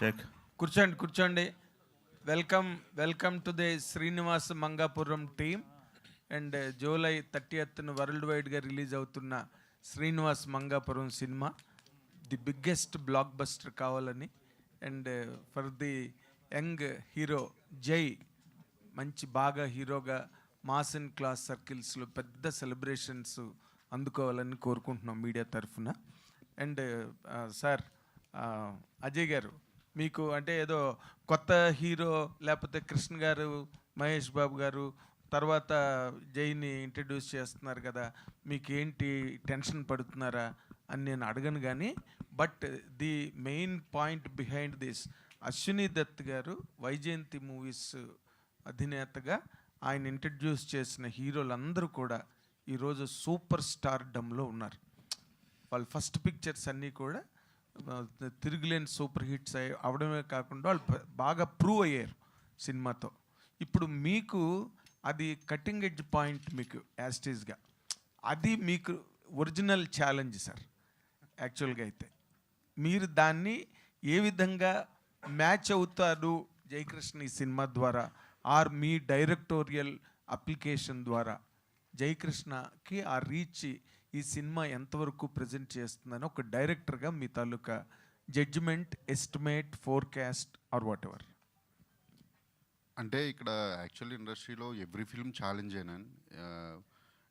Check. కూర్చోండి. Welcome to the Srinivas Mangapuram team and July 30th world వైడ్గా release అవుతున్న Srinivas Mangapuram cinema the biggest blockbuster కావాలని and for the young hero Jai మంచి బాగా హీరోగా మాస్ అండ్ క్లాస్ సర్కిల్స్లో పెద్ద సెలబ్రేషన్స్ అందుకోవాలని కోరుకుంటున్నాం మీడియా తరఫున. అండ్ సార్ అజయ్ గారు, మీకు అంటే ఏదో కొత్త హీరో లేకపోతే కృష్ణ గారు, మహేష్ బాబు గారు తర్వాత జైని ఇంట్రడ్యూస్ చేస్తున్నారు కదా, మీకు ఏంటి టెన్షన్ పడుతున్నారా అని నేను అడగను. కానీ but the main point behind this, Ashwini Dutt గారు వైజయంతి మూవీస్ అధినేతగా ఆయన ఇంట్రడ్యూస్ చేసిన హీరోలందరూ కూడా ఈరోజు సూపర్ స్టార్డమ్లో ఉన్నారు. వాళ్ళ ఫస్ట్ పిక్చర్స్ అన్నీ కూడా తిరుగులేని సూపర్ హిట్స్ అవడమే కాకుండా వాళ్ళు బాగా ప్రూవ్ అయ్యారు సినిమాతో. ఇప్పుడు మీకు అది కటింగ్ ఎడ్జ్ పాయింట్, మీకు యాస్టేజ్గా అది మీకు ఒరిజినల్ ఛాలెంజ్ సార్. యాక్చువల్గా అయితే మీరు దాన్ని ఏ విధంగా మ్యాచ్ అవుతారు జయకృష్ణ ఈ సినిమా ద్వారా, ఆర్ మీ డైరెక్టోరియల్ అప్లికేషన్ ద్వారా జయకృష్ణకి ఆ రీచ్ ఈ సినిమా ఎంతవరకు ప్రజెంట్ చేస్తుందని ఒక డైరెక్టర్గా మీ తాలూకా judgement, estimate, forecast or whatever. అంటే ఇక్కడ యాక్చువల్లీ ఇండస్ట్రీలో ఎవ్రీ ఫిల్మ్ ఛాలెంజ్ అయినాను.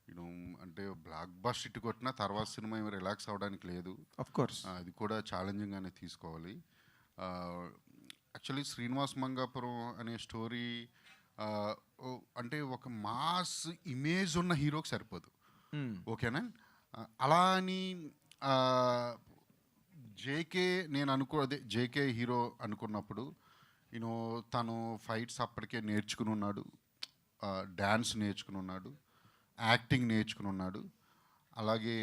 యూనో అంటే బ్లాక్ బస్టర్ ఇటు కొట్టినా తర్వాత సినిమా ఏమి రిలాక్స్ అవ్వడానికి లేదు. ఆఫ్ కోర్స్ అది కూడా ఛాలెంజింగ్గానే తీసుకోవాలి. యాక్చువల్లీ శ్రీనివాస్ మంగాపురం అనే స్టోరీ అంటే ఒక మాస్ ఇమేజ్ ఉన్న హీరోకి సరిపోదు. ఓకేనా? అలా అని జేకే నేను అదే జేకే హీరో అనుకున్నప్పుడు యూనో తను ఫైట్స్ అప్పటికే నేర్చుకుని ఉన్నాడు, డ్యాన్స్ నేర్చుకుని ఉన్నాడు, యాక్టింగ్ నేర్చుకుని ఉన్నాడు. అలాగే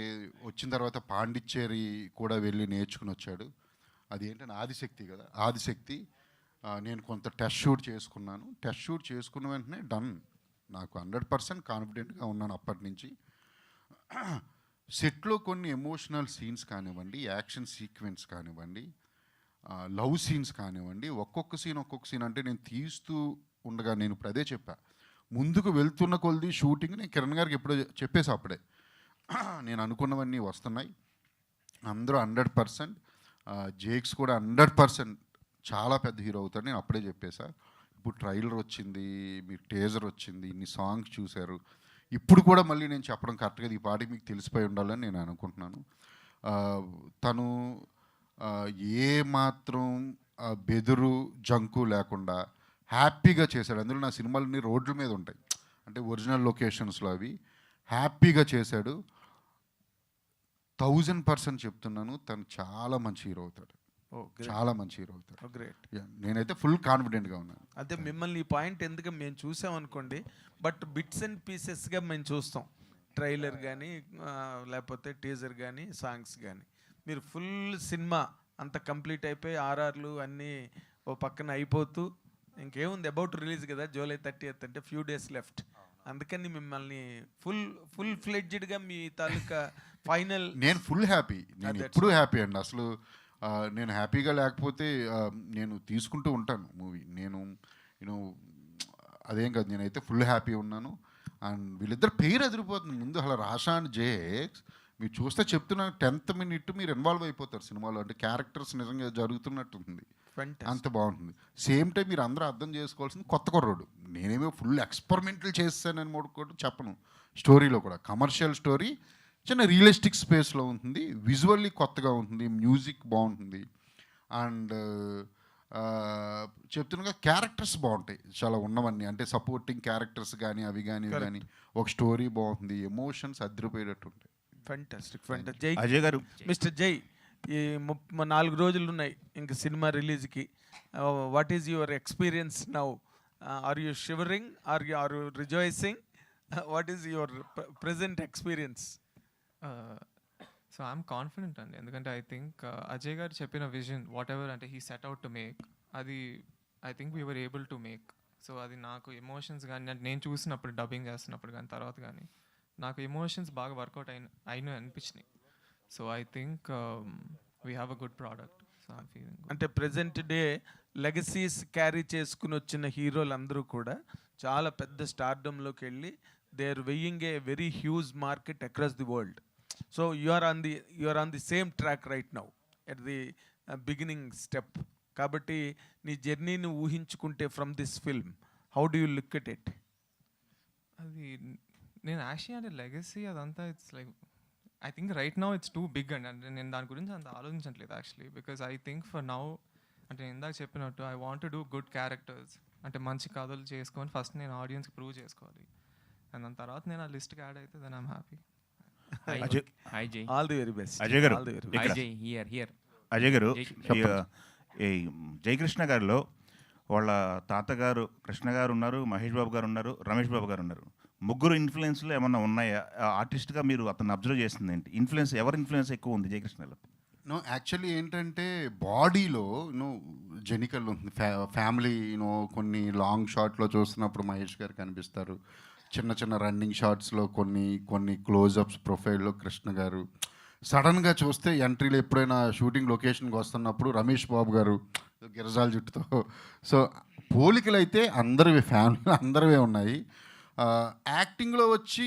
వచ్చిన తర్వాత పాండిచ్చేరి కూడా వెళ్ళి నేర్చుకుని వచ్చాడు. అది ఏంటంటే ఆదిశక్తి కదా, ఆదిశక్తి. నేను కొంత టెస్ట్ షూట్ చేసుకున్నాను. టెస్ట్ షూట్ చేసుకున్న వెంటనే డన్, నాకు 100% కాన్ఫిడెంట్గా ఉన్నాను అప్పటి నుంచి. సెట్లో కొన్ని ఎమోషనల్ సీన్స్ కానివ్వండి, యాక్షన్ సీక్వెన్స్ కానివ్వండి, లవ్ సీన్స్ కానివ్వండి, ఒక్కొక్క సీన్ అంటే నేను తీస్తూ ఉండగా నేను ఇప్పుడు అదే చెప్పా, ముందుకు వెళ్తున్న కొలది షూటింగ్ నేను కిరణ్ గారికి ఎప్పుడో చెప్పేసి అప్పుడే నేను అనుకున్నవన్నీ వస్తున్నాయి. అందరూ 100%, జేక్స్ కూడా 100% చాలా పెద్ద హీరో అవుతాడు నేను అప్పుడే చెప్పేసా. ఇప్పుడు ట్రైలర్ వచ్చింది, మీకు టేజర్ వచ్చింది, ఇన్ని సాంగ్స్ చూశారు. ఇప్పుడు కూడా మళ్ళీ నేను చెప్పడం కరెక్ట్గా ఈ పాటికి మీకు తెలిసిపోయి ఉండాలని నేను అనుకుంటున్నాను. తను ఏ మాత్రం బెదురు జంకు లేకుండా హ్యాపీగా చేశాడు. అందులో నా సినిమాలన్నీ రోడ్ల మీద ఉంటాయి, అంటే ఒరిజినల్ లొకేషన్స్లో అవి హ్యాపీగా చేశాడు. 1000% చెప్తున్నాను, తను చాలా మంచి హీరో అవుతాడు, చాలా మంచి హీరో అవుతాడు. గ్రేట్. నేనైతే ఫుల్ కాన్ఫిడెంట్గా ఉన్నాను. అదే మిమ్మల్ని ఈ పాయింట్ ఎందుకు మేము చూసామనుకోండి, బట్ బిట్స్ అండ్ పీసెస్గా మేము చూస్తాం, ట్రైలర్ కానీ లేకపోతే టీజర్ కానీ సాంగ్స్ కానీ. మీరు ఫుల్ సినిమా అంత కంప్లీట్ అయిపోయి ఆర్ఆర్లు అన్నీ ఓ పక్కన అయిపోతూ ఇంకేముంది, అబౌట్ రిలీజ్ కదా జూలై 30th, అంటే ఫ్యూ డేస్ లెఫ్ట్. అందుకని మిమ్మల్ని ఫుల్ ఫ్లెడ్జ్డ్గా మీ తాలూకా ఫైనల్. నేను ఫుల్ హ్యాపీ, నేను ఎప్పుడూ హ్యాపీ అండి. అసలు నేను హ్యాపీగా లేకపోతే నేను తీసుకుంటూ ఉంటాను మూవీ. నేను అదేం కాదు, నేనైతే ఫుల్ హ్యాపీ ఉన్నాను. అండ్ వీళ్ళిద్దరు పేరు ఎదిరిపోతుంది ముందు. అలా రాషా అండ్ జేక్స్ మీరు చూస్తే చెప్తున్నా 10th minute మీరు ఇన్వాల్వ్ అయిపోతారు సినిమాలో. అంటే క్యారెక్టర్స్ నిజంగా జరుగుతున్నట్టుంది, అంత బాగుంటుంది. సేమ్ టైం మీరు అందరూ అర్థం చేసుకోవాల్సింది కొత్త కుర్రోడు. నేనేమో ఫుల్ ఎక్స్పెరిమెంటల్ చేస్తానని కూడా చెప్పను. స్టోరీలో కూడా కమర్షియల్ స్టోరీ, చిన్న రియలిస్టిక్ స్పేస్లో ఉంటుంది, విజువల్లీ కొత్తగా ఉంటుంది, మ్యూజిక్ బాగుంటుంది. అండ్ చెప్తున్నగా క్యారెక్టర్స్ బాగుంటాయి చాలా ఉన్నవన్నీ, అంటే సపోర్టింగ్ క్యారెక్టర్స్ కానీ అవి కానీ ఒక స్టోరీ బాగుంటుంది, ఎమోషన్స్ అదిరిపోయేటట్టు ఉంటాయి. ఫెంటాస్టిక్. జై అజయ్ గారు, మిస్టర్ జై, ఈ 4 రోజులు ఉన్నాయి ఇంక సినిమా రిలీజ్కి. What is your experience now? Are you shivering, are you rejoicing? What is your present experience? So I'm confident అండి, ఎందుకంటే ఐ థింక్ అజయ్ గారు చెప్పిన విజన్ వాట్ ఎవర్ అంటే he set out to make, అది I think we were able to make. So అది నాకు emotions కానీ నేను చూసినప్పుడు డబ్బింగ్ చేస్తున్నప్పుడు కానీ తర్వాత కానీ నాకు ఎమోషన్స్ బాగా వర్కౌట్ అయిన అనిపించినాయి. So I think we have a good product. So I'm feeling అంటే ప్రజెంట్ డే లెగసీస్ క్యారీ చేసుకుని వచ్చిన హీరోలు అందరూ కూడా చాలా పెద్ద స్టార్డమ్లోకి వెళ్ళి they are weighing a very huge market across the world. So you are on the same track right now at the beginning step. కాబట్టి నీ జర్నీని ఊహించుకుంటే from this film how do you look at it? అది నేను actually అంటే legacy అదంతా it's like I think right now it's too big అండి. అంటే నేను దాని గురించి అంత ఆలోచించట్లేదు actually, because I think for now అంటే నేను ఇందాక చెప్పినట్టు I want to do good characters, అంటే మంచి కథలు చేసుకొని ఫస్ట్ నేను ఆడియన్స్కి ప్రూవ్ చేసుకోవాలి, అండ్ దాని తర్వాత నేను ఆ లిస్ట్కి యాడ్ అయితే దెన్ ఐమ్ హ్యాపీ. హాయ్ జై. All the very best. Ajay గారు, ఆల్ ది వెరీ హాయ్ జై. హియర్ అజయ్ గారు, జై. ఈ జయకృష్ణ గారిలో వాళ్ళ తాతగారు కృష్ణ గారు ఉన్నారు, మహేష్ బాబు గారు ఉన్నారు, రమేష్ బాబు గారు ఉన్నారు. ముగ్గురు ఇన్ఫ్లుయెన్స్లు ఏమన్నా ఉన్నాయా? ఆర్టిస్ట్గా మీరు అతను అబ్జర్వ్ చేస్తుంది ఏంటి? ఇన్ఫ్లుయెన్స్ ఎవరి ఇన్ఫ్లుయెన్స్ ఎక్కువ ఉంది జయకృష్ణలో? నో యాక్చువల్లీ ఏంటంటే బాడీలో జెనికల్ ఉంది. ఫ్యామిలీ కొన్ని లాంగ్ షాట్లో చూస్తున్నప్పుడు మహేష్ గారు కనిపిస్తారు. చిన్న చిన్న రన్నింగ్ షాట్స్లో కొన్ని క్లోజప్స్ ప్రొఫైల్లో కృష్ణ గారు. సడన్గా చూస్తే ఎంట్రీలో ఎప్పుడైనా షూటింగ్ లొకేషన్కి వస్తున్నప్పుడు రమేష్ బాబు గారు గిరజాల జుట్టుతో. సో పోలికలు అయితే అందరివే, ఫ్యామిలీలో అందరివే ఉన్నాయి. యాక్టింగ్లో వచ్చి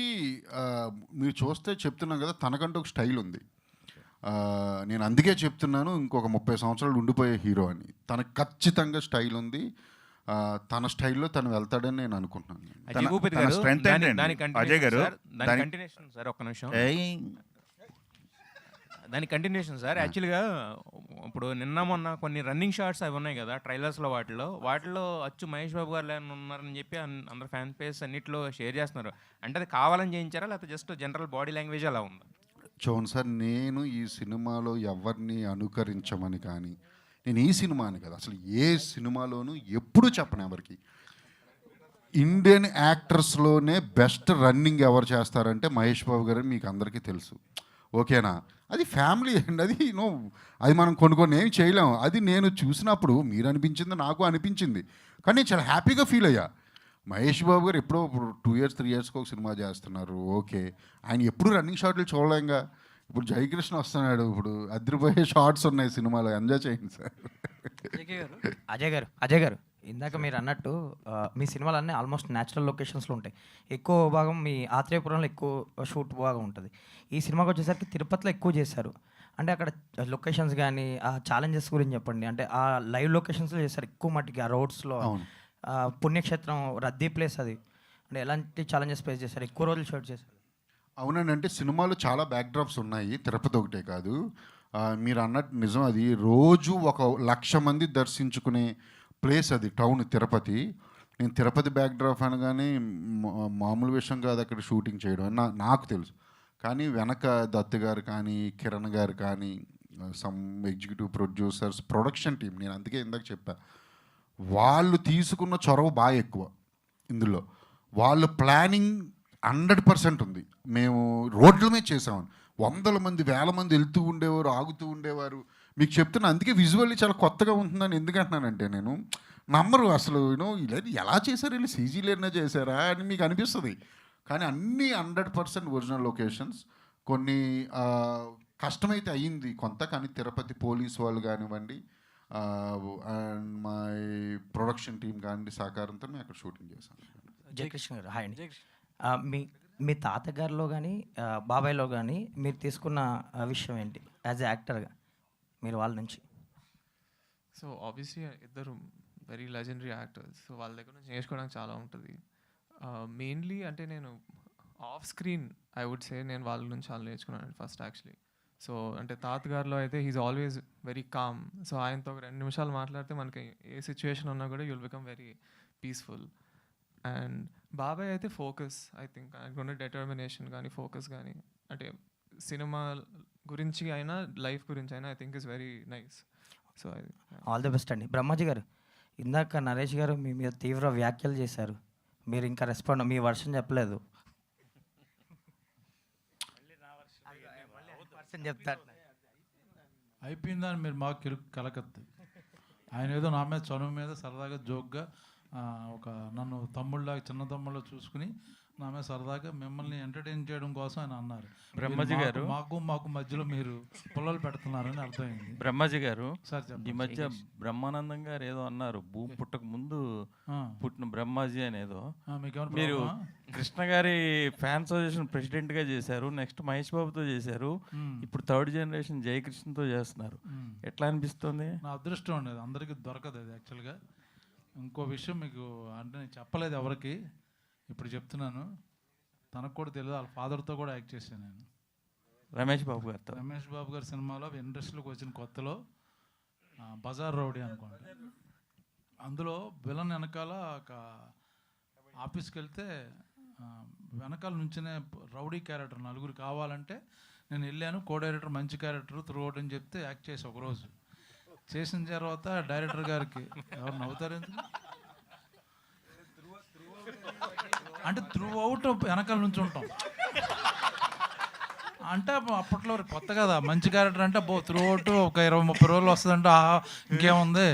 మీరు చూస్తే చెప్తున్నాం కదా, తనకంటూ ఒక స్టైల్ ఉంది. నేను అందుకే చెప్తున్నాను ఇంకొక 30 సంవత్సరాలు ఉండిపోయే హీరో అని. తనకు ఖచ్చితంగా స్టైల్ ఉంది. తన స్టైల్లో తను వెళ్తాడని నేను అనుకుంటున్నాను. అజయ్ భూపతి తన గారు, strength ఏంటండి? దాని అజయ్ గారు, కంటిన్యూషన్ సార్, ఒక్క నిమిషం. దాని కంటిన్యూషన్ సార్. యాక్చువల్గా ఇప్పుడు నిన్న మొన్న కొన్ని రన్నింగ్ షాట్స్ అవి ఉన్నాయి కదా ట్రైలర్స్లో, వాటిలో అచ్చు మహేష్ బాబు గారు ఉన్నారని చెప్పి అందరు ఫ్యాన్ పేస్ అన్నింటిలో షేర్ చేస్తున్నారు. అంటే అది కావాలని చేయించారా లేకపోతే జస్ట్ జనరల్ బాడీ లాంగ్వేజ్ అలా ఉందా? చూడండి సార్, నేను ఈ సినిమాలో ఎవరిని అనుకరించమని కానీ, నేను ఈ సినిమాని కదా అసలు ఏ సినిమాలోనూ ఎప్పుడూ చెప్పను ఎవరికి. ఇండియన్ యాక్టర్స్లోనే బెస్ట్ రన్నింగ్ ఎవరు చేస్తారంటే మహేష్ బాబు గారు, మీకు అందరికీ తెలుసు. ఓకేనా? అది ఫ్యామిలీ అండి, అది మనం కొన్ని ఏమి చేయలేము. అది నేను చూసినప్పుడు మీరు అనిపించింది, నాకు అనిపించింది, కానీ నేను చాలా హ్యాపీగా ఫీల్ అయ్యా. మహేష్ బాబు గారు ఎప్పుడో 2 years 3 yearsకి ఒక సినిమా చేస్తున్నారు. ఓకే, ఆయన ఎప్పుడు రన్నింగ్ షాట్లు చూడలేంగా. ఇప్పుడు జయకృష్ణ వస్తున్నాడు, ఇప్పుడు అదిరిపోయే షార్ట్స్ ఉన్నాయి సినిమాలో, ఎంజాయ్ చేయండి సార్. అజయ్ గారు ఇందాక మీరు అన్నట్టు మీ సినిమాలన్నీ ఆల్మోస్ట్ న్యాచురల్ లొకేషన్స్లో ఉంటాయి. ఎక్కువ భాగం మీ ఆత్రేయపురంలో ఎక్కువ షూట్ భాగం ఉంటుంది. ఈ సినిమాకి వచ్చేసరికి తిరుపతిలో ఎక్కువ చేశారు. అంటే అక్కడ లొకేషన్స్ కానీ ఆ ఛాలెంజెస్ గురించి చెప్పండి. అంటే ఆ లైవ్ లొకేషన్స్లో చేస్తారు ఎక్కువ మట్టికి, ఆ రోడ్స్లో. పుణ్యక్షేత్రం, రద్దీ ప్లేస్ అది. అంటే ఎలాంటి ఛాలెంజెస్ ఫేస్ చేశారు? ఎక్కువ రోజులు షూట్ చేశారు. అవునండి, అంటే సినిమాలో చాలా బ్యాక్డ్రాప్స్ ఉన్నాయి, తిరుపతి ఒకటే కాదు. మీరు అన్నట్టు నిజం, అది రోజు 1,00,000 మంది దర్శించుకునే ప్లేస్ అది, టౌన్ తిరుపతి. నేను తిరుపతి బ్యాక్డ్రాప్ అనగానే మామూలు విషయం కాదు అక్కడ షూటింగ్ చేయడం అని నాకు తెలుసు. కానీ వెనక దత్తు గారు కానీ, కిరణ్ గారు కానీ, some executive producers, production team, నేను అందుకే ఇందాక చెప్పా, వాళ్ళు తీసుకున్న చొరవ బాగా ఎక్కువ ఇందులో. వాళ్ళ ప్లానింగ్ 100% ఉంది. మేము రోడ్ల మీద చేసామని 100 మంది 1000 మంది వెళ్తూ ఉండేవారు, ఆగుతూ ఉండేవారు. మీకు చెప్తున్నా, అందుకే విజువల్లీ చాలా కొత్తగా ఉంటుందని ఎందుకంటున్నానంటే, నేను నమ్మరు అసలు ఇలా ఎలా చేశారు, వీళ్ళు సీజీలేనా చేశారా అని మీకు అనిపిస్తుంది. కానీ అన్నీ 100% ఒరిజినల్ లొకేషన్స్. కొన్ని కష్టమైతే అయ్యింది కొంత, కానీ తిరుపతి పోలీస్ వాళ్ళు కానివ్వండి, అండ్ మా ప్రొడక్షన్ టీం కానివ్వండి సహకారంతో మేము అక్కడ షూటింగ్ చేశాం. జయకృష్ణ గారు హాయ్ అండి. మీ తాతగారిలో కానీ బాబాయ్లో కానీ మీరు తీసుకున్న విషయం ఏంటి యాజ్ ఎ యాక్టర్గా మీరు వాళ్ళ నుంచి? సో ఆబ్వియస్లీ ఇద్దరు వెరీ లెజెండరీ యాక్టర్స్, సో వాళ్ళ దగ్గర నుంచి నేర్చుకోవడానికి చాలా ఉంటుంది. మెయిన్లీ అంటే నేను off screen I would say నేను వాళ్ళ నుంచి చాలా నేర్చుకున్నాను ఫస్ట్ యాక్చువల్లీ. సో అంటే తాతగారిలో అయితే he's always very calm. So ఆయనతో ఒక 2 నిమిషాలు మాట్లాడితే మనకి ఏ సిచ్యువేషన్ ఉన్నా కూడా you'll become very peaceful. And బాబాయ్ అయితే ఫోకస్, ఐ థింక్ ఆయనకున్న డెటర్మినేషన్ కానీ ఫోకస్ కానీ, అంటే సినిమా గురించి అయినా లైఫ్ గురించి అయినా I think is very nice. So all the best అండి. బ్రహ్మాజీ గారు, ఇందాక నరేష్ గారు మీ మీద తీవ్ర వ్యాఖ్యలు చేశారు, మీరు ఇంకా రెస్పాండ్, మీ వర్షన్ చెప్పలేదు. చెప్తారు అయిపోయిందని మీరు మాకు కలకద్దు. ఆయన ఏదో నా మీద చనువు మీద సరదాగా జోక్గా ఒక నన్ను తమ్ముళ్ళగా చిన్న తమ్ముళ్ళ చూసుకుని నా మీద సరదాగా మిమ్మల్ని ఎంటర్టైన్ చేయడం కోసం ఆయన అన్నారు. బ్రహ్మజీ మాకు- గారు. మాకు మధ్యలో మీరు పుల్లలు పెడుతున్నారని అర్థమైంది. బ్రహ్మాజీ గారు, సార్ ఈ చెప్పండి. మధ్య బ్రహ్మానందం గారు ఏదో అన్నారు, భూమి పుట్టక ముందు ఆ, పుట్టిన బ్రహ్మాజీ అనేదో. మీకేమైనా మీరు ప్రాబ్లమా? కృష్ణ గారి ఫ్యాన్ అసోసియేషన్ ప్రెసిడెంట్గా చేశారు, నెక్స్ట్ మహేష్ బాబుతో చేశారు, మ్మ్. ఇప్పుడు థర్డ్ జనరేషన్ జయకృష్ణతో చేస్తున్నారు. మ్మ్. ఎట్లా అనిపిస్తుంది? నా అదృష్టం ఉండేది, అందరికీ దొరకదు అది యాక్చువల్గా. ఇంకో విషయం మీకు అంటే నేను చెప్పలేదు ఎవరికి, ఇప్పుడు చెప్తున్నాను. తనకు కూడా తెలియదు, వాళ్ళ ఫాదర్తో కూడా యాక్ట్ చేశాను నేను. రమేష్ బాబు గారితో. రమేష్ బాబు గారి సినిమాలో ఇండస్ట్రీలోకి వచ్చిన కొత్తలో బజార్ రౌడీ అనుకోండి, అందులో విలన్ వెనకాల ఒక ఆఫీస్కి వెళ్తే వెనకాల నుంచినే రౌడీ క్యారెక్టర్ నలుగురు కావాలంటే నేను వెళ్ళాను. కో డైరెక్టర్ మంచి క్యారెక్టర్ త్రూ అవుట్ అని చెప్తే యాక్ట్ చేసి ఒకరోజు చేసిన తర్వాత డైరెక్టర్ గారికి ఎవరు నవ్వుతారు ఎందుకు అంటే త్రూ అవుట్ వెనకాల నుంచి ఉంటాం అంటే అప్పట్లో కొత్త కదా మంచి క్యారెక్టర్ అంటే త్రూ అవుట్ ఒక 20-30 రోజులు వస్తుందంటే ఇంకేముంది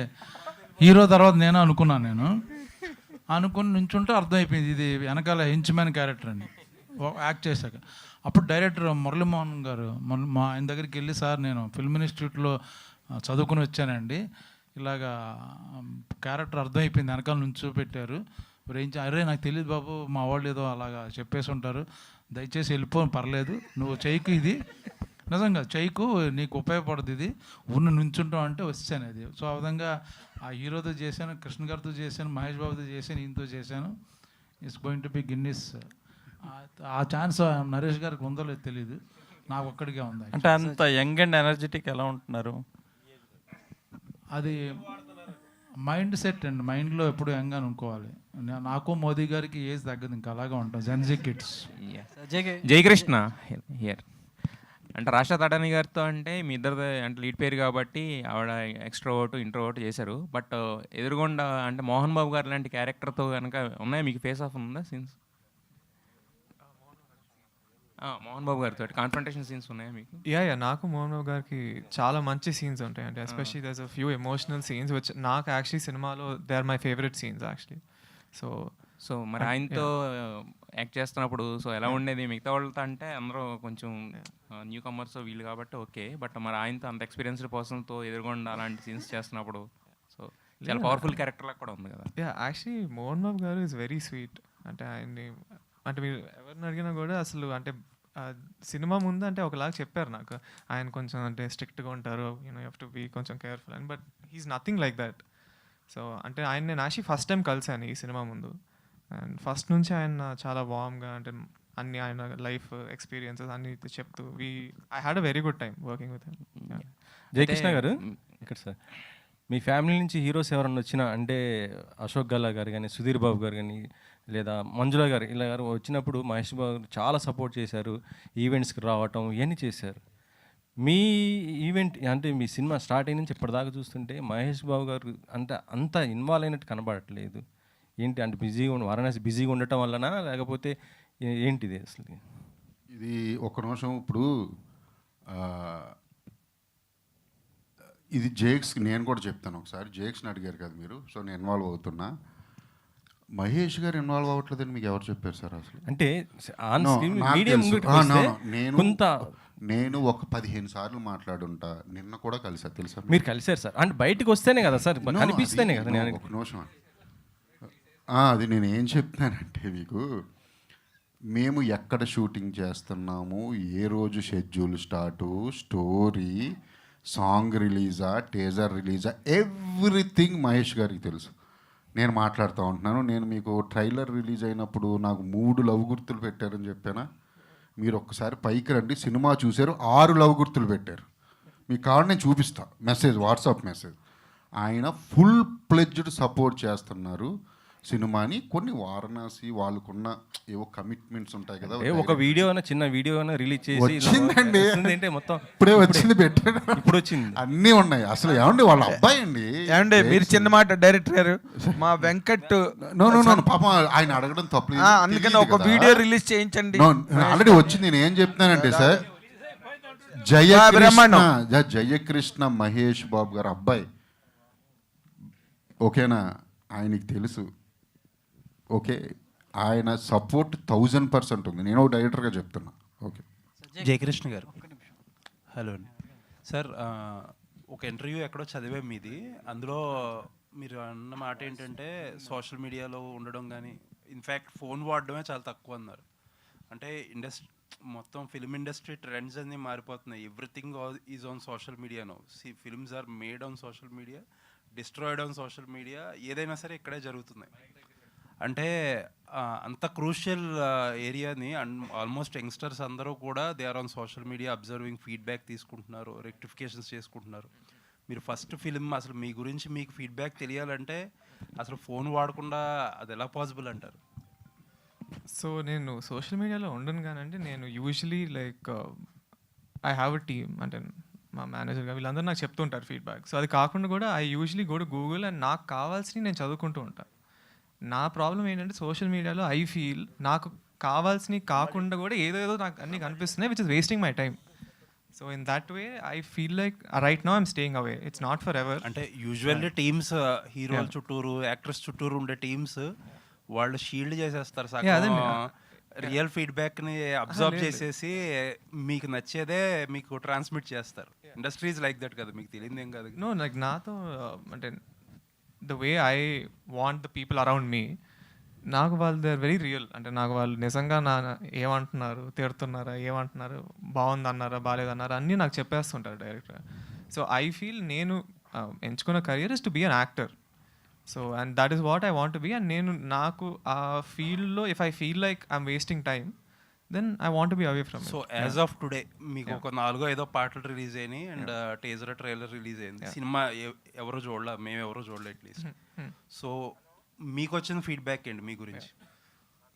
హీరో తర్వాత నేను అనుకుని నుంచుంటే అర్థమైపోయింది ఇది వెనకాల హెంచ్మ్యాన్ క్యారెక్టర్ అని యాక్ట్ చేశాక. అప్పుడు డైరెక్టర్ మురళీమోహన్ గారు మా ఆయన దగ్గరికి వెళ్ళి, సార్ నేను ఫిల్మ్ ఇన్స్టిట్యూట్లో చదువుకుని వచ్చానండి, ఇలాగా క్యారెక్టర్ అర్థమైపోయింది వెనకాల నుంచి పెట్టారు, అరే నాకు తెలియదు బాబు, మా వాళ్ళు ఏదో అలాగా చెప్పేసి ఉంటారు, దయచేసి వెళ్ళిపో పర్లేదు, నువ్వు చెయ్యికు ఇది నిజంగా చెయ్యికు నీకు ఉపయోగపడుతుంది, ఇది ఉన్న నుంచుంటాం అంటే వచ్చాను అది. సో ఆ విధంగా ఆ హీరోతో చేశాను, కృష్ణ గారితో చేశాను, మహేష్ బాబుతో చేశాను, ఈయనతో చేశాను. It's going to be Guinness. ఆ ఛాన్స్ నరేష్ గారికి ఉందో లేదో తెలియదు, నాకు ఒక్కడికే ఉంది. అంటే అంత యంగ్ అండ్ ఎనర్జెటిక్ ఎలా ఉంటున్నారు? అది మైండ్ సెట్ అండి, మైండ్లో ఎప్పుడు యంగ్ అని అనుకోవాలి. నాకు మోదీ గారికి ఏజ్ తగ్గదు, ఇంకా అలాగే ఉంటాం జెన్జీ కిడ్స్. జయకృష్ణ హియర్. అంటే రాష్ట్ర తడాని గారితో అంటే మీ ఇద్దరు అంటే లీడ్ పేరు కాబట్టి ఆవిడ ఎక్స్ట్రోవర్ట్ ఇంట్రోవర్ట్ చేశారు. బట్ ఎదురుగుండా అంటే మోహన్ బాబు గారు లాంటి క్యారెక్టర్తో కనుక ఉన్నాయా మీకు? ఫేస్ ఆఫ్ ఉందా సీన్స్? మోహన్ బాబు గారితో కాన్ఫ్రంటేషన్ సీన్స్ ఉన్నాయా మీకు? యా నాకు మోహన్ బాబు గారికి చాలా మంచి సీన్స్ ఉంటాయి. అంటే especially there's a few emotional scenes which నాకు యాక్చువల్లీ సినిమాలో they are my favourite scenes actually. So మరి ఆయనతో యాక్ట్ చేస్తున్నప్పుడు సో ఎలా ఉండేది? మిగతా వాళ్ళతో అంటే అందరూ కొంచెం న్యూ కమర్స్ వీళ్ళు కాబట్టి ఓకే, బట్ మరి ఆయనతో అంత ఎక్స్పీరియన్స్డ్ పర్సన్తో ఎదురుగుండా అలాంటి సీన్స్ చేస్తున్నప్పుడు సో చాలా పవర్ఫుల్ క్యారెక్టర్ లాగా కూడా ఉంది కదా. యా యాక్చువల్లీ మోహన్ బాబు గారు ఇస్ వెరీ స్వీట్. అంటే ఆయన్ని అంటే మీరు ఎవరిని అడిగినా కూడా అసలు అంటే సినిమా ముందు అంటే ఒకలాగా చెప్పారు నాకు, ఆయన కొంచెం అంటే స్ట్రిక్ట్గా ఉంటారు, యూ హ్యావ్ టు బీ కొంచెం కేర్ఫుల్ అని. But he's nothing like that. So అంటే ఆయన నేను యాక్చువల్లీ ఫస్ట్ టైం కలిసాను ఈ సినిమా ముందు, అండ్ ఫస్ట్ నుంచి ఆయన చాలా వార్మ్గా అంటే అన్ని ఆయన లైఫ్ ఎక్స్పీరియన్సెస్ అన్ని చెప్తూ I had a very good time working with him. Jayakrishna గారు ఇక్కడ సార్, మీ ఫ్యామిలీ నుంచి హీరోస్ ఎవరన్నా వచ్చినా అంటే అశోక్ గల్లా గారు కానీ, సుధీర్ బాబు గారు కానీ, లేదా మంజుల గారు ఇలా గారు వచ్చినప్పుడు మహేష్ బాబు గారు చాలా సపోర్ట్ చేశారు, ఈవెంట్స్కి రావటం ఇవన్నీ చేశారు. మీ ఈవెంట్ అంటే మీ సినిమా స్టార్ట్ అయిన నుంచి ఇప్పటిదాకా చూస్తుంటే మహేష్ బాబు గారు అంటే అంత ఇన్వాల్వ్ అయినట్టు కనబడట్లేదు. ఏంటి అంటే బిజీగా వారణాసి బిజీగా ఉండటం వలన లేకపోతే ఏంటిది అసలు? ఇది ఒక నిమిషం. ఇప్పుడు ఇది జేక్స్కి నేను కూడా చెప్తాను ఒకసారి. జేక్స్ని అడిగారు కదా మీరు, సో నేను ఇన్వాల్వ్ అవుతున్నా. మహేష్ గారు ఇన్వాల్వ్ అవ్వట్లేదని మీకు ఎవరు చెప్పారు సార్ అసలు? అంటే నేను ఒక 15 సార్లు మాట్లాడుంటా, నిన్న కూడా కలిసా తెలుసా? మీరు కలిసారు సార్, అంటే బయటకు వస్తేనే కదా సార్ కనిపిస్తేనే కదా. ఒక నిమిషం, అది నేను ఏం చెప్తానంటే మీకు, మేము ఎక్కడ షూటింగ్ చేస్తున్నాము, ఏ రోజు షెడ్యూల్ స్టార్టు, స్టోరీ, సాంగ్ రిలీజా, టీజర్ రిలీజా, ఎవ్రీథింగ్ మహేష్ గారికి తెలుసు. నేను మాట్లాడుతూ ఉంటున్నాను. నేను మీకు ట్రైలర్ రిలీజ్ అయినప్పుడు నాకు 3 లవ్ గుర్తులు పెట్టారని చెప్పానా? మీరు ఒక్కసారి పైకి రండి, సినిమా చూశారు, 6 లవ్ గుర్తులు పెట్టారు. మీకు కావాలి నేను చూపిస్తా, మెసేజ్, వాట్సాప్ మెసేజ్. ఆయన ఫుల్ ప్లెడ్జ్డ్ సపోర్ట్ చేస్తున్నారు సినిమాని. కొన్ని వారణాసి వాళ్ళకున్న ఏవో కమిట్మెంట్స్ ఉంటాయి కదా, ఒక వీడియో చిన్న వీడియో రిలీజ్ చేసి వచ్చిందండి, అంటే మొత్తం ఇప్పుడే వచ్చింది, పెట్టారు, ఇప్పుడు వచ్చింది, అన్నీ ఉన్నాయి. అసలు ఏమండి వాళ్ళ అబ్బాయి అండి, ఏమండి మీరు చిన్న మాట డైరెక్టర్ గారు, మా వెంకట్ పాపం ఆయన అడగడం తప్పలేదు, అందుకని ఒక వీడియో రిలీజ్ చేయించండి. ఆల్రెడీ వచ్చింది. నేను ఏం చెప్తున్నానంటే సార్, జయకృష్ణ మహేష్ బాబు గారు అబ్బాయి, ఓకేనా? ఆయనకి తెలుసు ఓకే, ఆయన సపోర్ట్ 1000% ఉంది. నేను ఒక డైరెక్టర్గా చెప్తున్నా. ఓకే, జయకృష్ణ గారు, హలో అండి సార్. ఒక ఇంటర్వ్యూ ఎక్కడో చదివే మీది, అందులో మీరు అన్న మాట ఏంటంటే సోషల్ మీడియాలో ఉండడం కానీ ఇన్ఫ్యాక్ట్ ఫోన్ వాడడమే చాలా తక్కువ అన్నారు. అంటే మొత్తం ఫిల్మ్ ఇండస్ట్రీ ట్రెండ్స్ అన్నీ మారిపోతున్నాయి. Everything is on social media no. Films are made on social media, destroyed on social media. ఏదైనా సరే ఇక్కడే జరుగుతున్నాయి. అంటే అంత క్రూషియల్ ఏరియాని ఆల్మోస్ట్ యంగ్స్టర్స్ అందరూ కూడా they are on social media observing, feedback తీసుకుంటున్నారు, రెక్టిఫికేషన్స్ చేసుకుంటున్నారు. మీరు ఫస్ట్ ఫిల్మ్ అసలు మీ గురించి మీకు ఫీడ్బ్యాక్ తెలియాలంటే అసలు ఫోన్ వాడకుండా అది ఎలా పాసిబుల్ అంటారు? సో నేను సోషల్ మీడియాలో ఉండను కానంటే నేను usually like I have a team, అంటే మా మేనేజర్గా వీళ్ళందరూ నాకు చెప్తుంటారు ఫీడ్బ్యాక్. సో అది కాకుండా కూడా I usually go to Google and నాకు కావాల్సినవి నేను చదువుకుంటూ ఉంటాను. నా ప్రాబ్లం ఏంటంటే సోషల్ మీడియాలో ఐ ఫీల్ నాకు కావాల్సినవి కాకుండా కూడా ఏదో నాకు అన్నీ కనిపిస్తున్నాయి, which is wasting my time. So in that way I feel like right now I'm staying away, it's not for ever. అంటే యూజువల్లీ టీమ్స్ హీరోల చుట్టూరు, యాక్ట్రెస్ చుట్టూరు ఉండే టీమ్స్ వాళ్ళు షీల్డ్ చేసేస్తారు సగం రియల్ ఫీడ్బ్యాక్ని అబ్జర్వ్ చేసేసి మీకు నచ్చేదే మీకు ట్రాన్స్మిట్ చేస్తారు. ఇండస్ట్రీస్ లైక్ దట్ కదా, మీకు తెలియదు ఏం కాదు. నో లైక్ నాతో అంటే the way I want the people around me, నాకు వాళ్ళు దే ఆర్ వెరీ రియల్. అంటే నాకు వాళ్ళు నిజంగా ఏమంటున్నారు, తిడుతున్నారా, ఏమంటున్నారు, బాగుందన్నారా, బాగాలేదన్నారా అన్నీ నాకు చెప్పేస్తుంటారు డైరెక్ట్గా. సో ఐ ఫీల్ నేను ఎంచుకున్న career is to be an actor. So and that is what I want to be. And నేను నాకు ఆ ఫీల్డ్లో if I feel like I'm wasting time then I want be away from. So as of today మీకు ఒక 4 పాటలు release అయినాయి and teaser trailer release అయింది. సినిమా ఎవరు చూడలే, మేము ఎవరు చూడలే అట్లీస్ట్. సో మీకు వచ్చిన ఫీడ్బ్యాక్ ఏంటి మీ గురించి?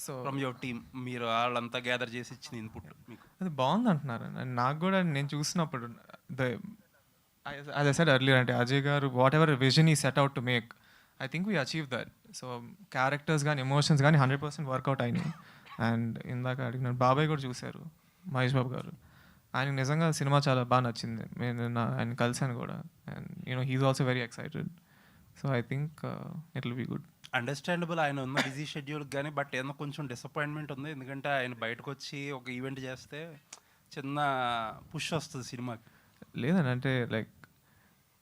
సో ఫ్రమ్ యువర్ టీమ్, మీరు వాళ్ళంతా గ్యాదర్ చేసి ఇచ్చిన ఇన్పుట్ మీకు అది బాగుంది అంటున్నారు. అండ్ నాకు కూడా నేను చూసినప్పుడు as I said earlier, అంటే అజయ్ గారు వాట్ ఎవర్ విజన్ ఈ set out to make, I think we achieve that. So characters కానీ ఎమోషన్స్ కానీ 100% వర్కౌట్ అయినాయి. అండ్ ఇందాక అడిగిన బాబాయ్ కూడా చూశారు, మహేష్ బాబు గారు. ఆయనకు నిజంగా సినిమా చాలా బాగా నచ్చింది. నేను ఆయన కలిసాను కూడా. And you know he's also very excited. So I think it will be good. Understandable ఆయన ఉన్న బిజీ షెడ్యూల్ కానీ, బట్ ఏదో కొంచెం డిసప్పాయింట్మెంట్ ఉంది. ఎందుకంటే ఆయన బయటకు వచ్చి ఒక ఈవెంట్ చేస్తే చిన్న పుష్ వస్తుంది సినిమాకి. లేదండి, అంటే లైక్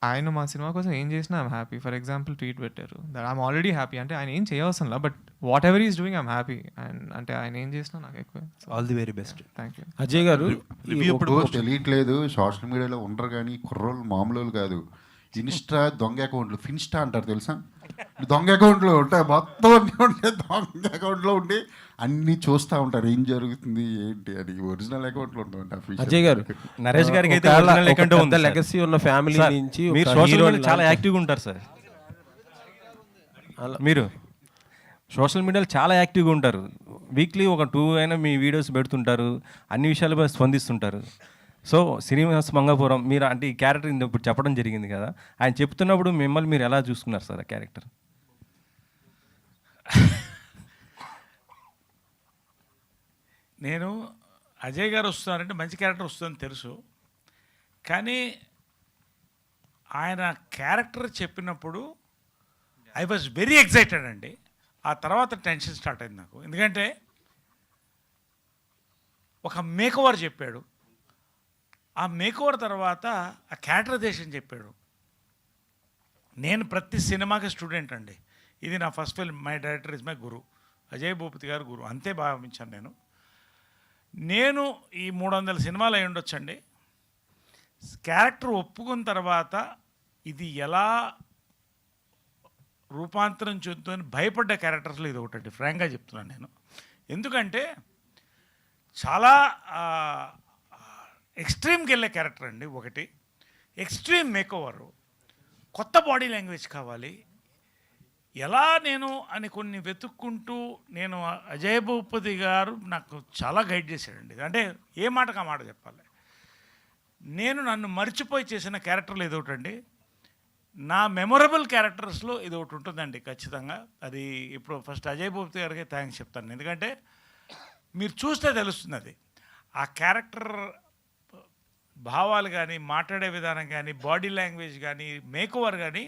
ఆయన మా సినిమా కోసం ఏం చేసినా I'm happy. For example tweet పెట్టారు దట్ ఐమ్ ఆల్రెడీ హ్యాపీ. అంటే ఆయన ఏం చేయవసరంలా, but whatever is doing I'm happy. And అంటే ఆయన ఏం చేసినా నాకు ఎక్కువ. All the very best. Thank you. Ajay garu, ఇప్పుడు తెలియట్లేదు, సోషల్ మీడియాలో ఉండరు కానీ కుర్రోళ్ళు మామూలు కాదు. ఇన్స్టా దొంగ అకౌంట్లు, ఫిన్స్టా అంటారు తెలుసా? దొంగ అకౌంట్లో ఉంటాయి, మొత్తం అన్నీ ఉంటాయి. దొంగ అకౌంట్లో ఉండి అన్నీ చూస్తూ ఉంటారు ఏం జరుగుతుంది ఏంటి అని. ఒరిజినల్ అకౌంట్లో ఉంటాయి. అజయ్ గారు, నరేష్ గారికి అయితే లెగసీ ఉన్న ఫ్యామిలీ నుంచి మీరు సోషల్ మీడియాలో చాలా యాక్టివ్గా ఉంటారు సార్. మీరు సోషల్ మీడియాలో చాలా యాక్టివ్గా ఉంటారు. వీక్లీ ఒక 2 అయినా మీ వీడియోస్ పెడుతుంటారు, అన్ని విషయాలపై స్పందిస్తుంటారు. సో శ్రీనివాస్ మంగాపురం మీరు అంటే ఈ క్యారెక్టర్ ఇప్పుడు చెప్పడం జరిగింది కదా, ఆయన చెప్తున్నప్పుడు మిమ్మల్ని మీరు ఎలా చూసుకున్నారు సార్ ఆ క్యారెక్టర్? నేను అజయ్ గారు వస్తున్నారంటే మంచి క్యారెక్టర్ వస్తుందని తెలుసు, కానీ ఆయన క్యారెక్టర్ చెప్పినప్పుడు ఐ వాజ్ వెరీ ఎక్సైటెడ్ అండి. ఆ తర్వాత టెన్షన్ స్టార్ట్ అయింది నాకు. ఎందుకంటే ఒక మేకోవర్ చెప్పాడు, ఆ మేకోవర్ తర్వాత ఆ క్యారెక్టరైజేషన్ చెప్పాడు. నేను ప్రతి సినిమాకి స్టూడెంట్ అండి. ఇది నా first film, my director is my guru, Ajay Bhupathi garu guru, అంతే భావించాను నేను ఈ 300 సినిమాలు అయి ఉండొచ్చండి. క్యారెక్టర్ ఒప్పుకున్న తర్వాత ఇది ఎలా రూపాంతరం చెందుతుందని భయపడ్డ క్యారెక్టర్స్లో ఇది ఒకటి ఫ్రాంక్గా చెప్తున్నాను నేను. ఎందుకంటే చాలా ఎక్స్ట్రీమ్కి వెళ్ళే క్యారెక్టర్ అండి. ఒకటి ఎక్స్ట్రీమ్ మేకోవర్, కొత్త బాడీ లాంగ్వేజ్ కావాలి, ఎలా నేను అని కొన్ని వెతుక్కుంటూ నేను అజయ్ భూపతి గారు నాకు చాలా గైడ్ చేశాడండి. అంటే ఏ మాటకు ఆ మాట చెప్పాలి. నేను నన్ను మర్చిపోయి చేసిన క్యారెక్టర్లు ఇది ఒకటండి. నా మెమొరబుల్ క్యారెక్టర్స్లో ఇది ఒకటి ఉంటుందండి ఖచ్చితంగా. అది ఇప్పుడు ఫస్ట్ అజయ్ భూపతి గారికి థ్యాంక్స్ చెప్తాను, ఎందుకంటే మీరు చూస్తే తెలుస్తుంది అది. ఆ క్యారెక్టర్ భావాలు కానీ, మాట్లాడే విధానం కానీ, బాడీ లాంగ్వేజ్ కానీ, మేకోవర్ కానీ,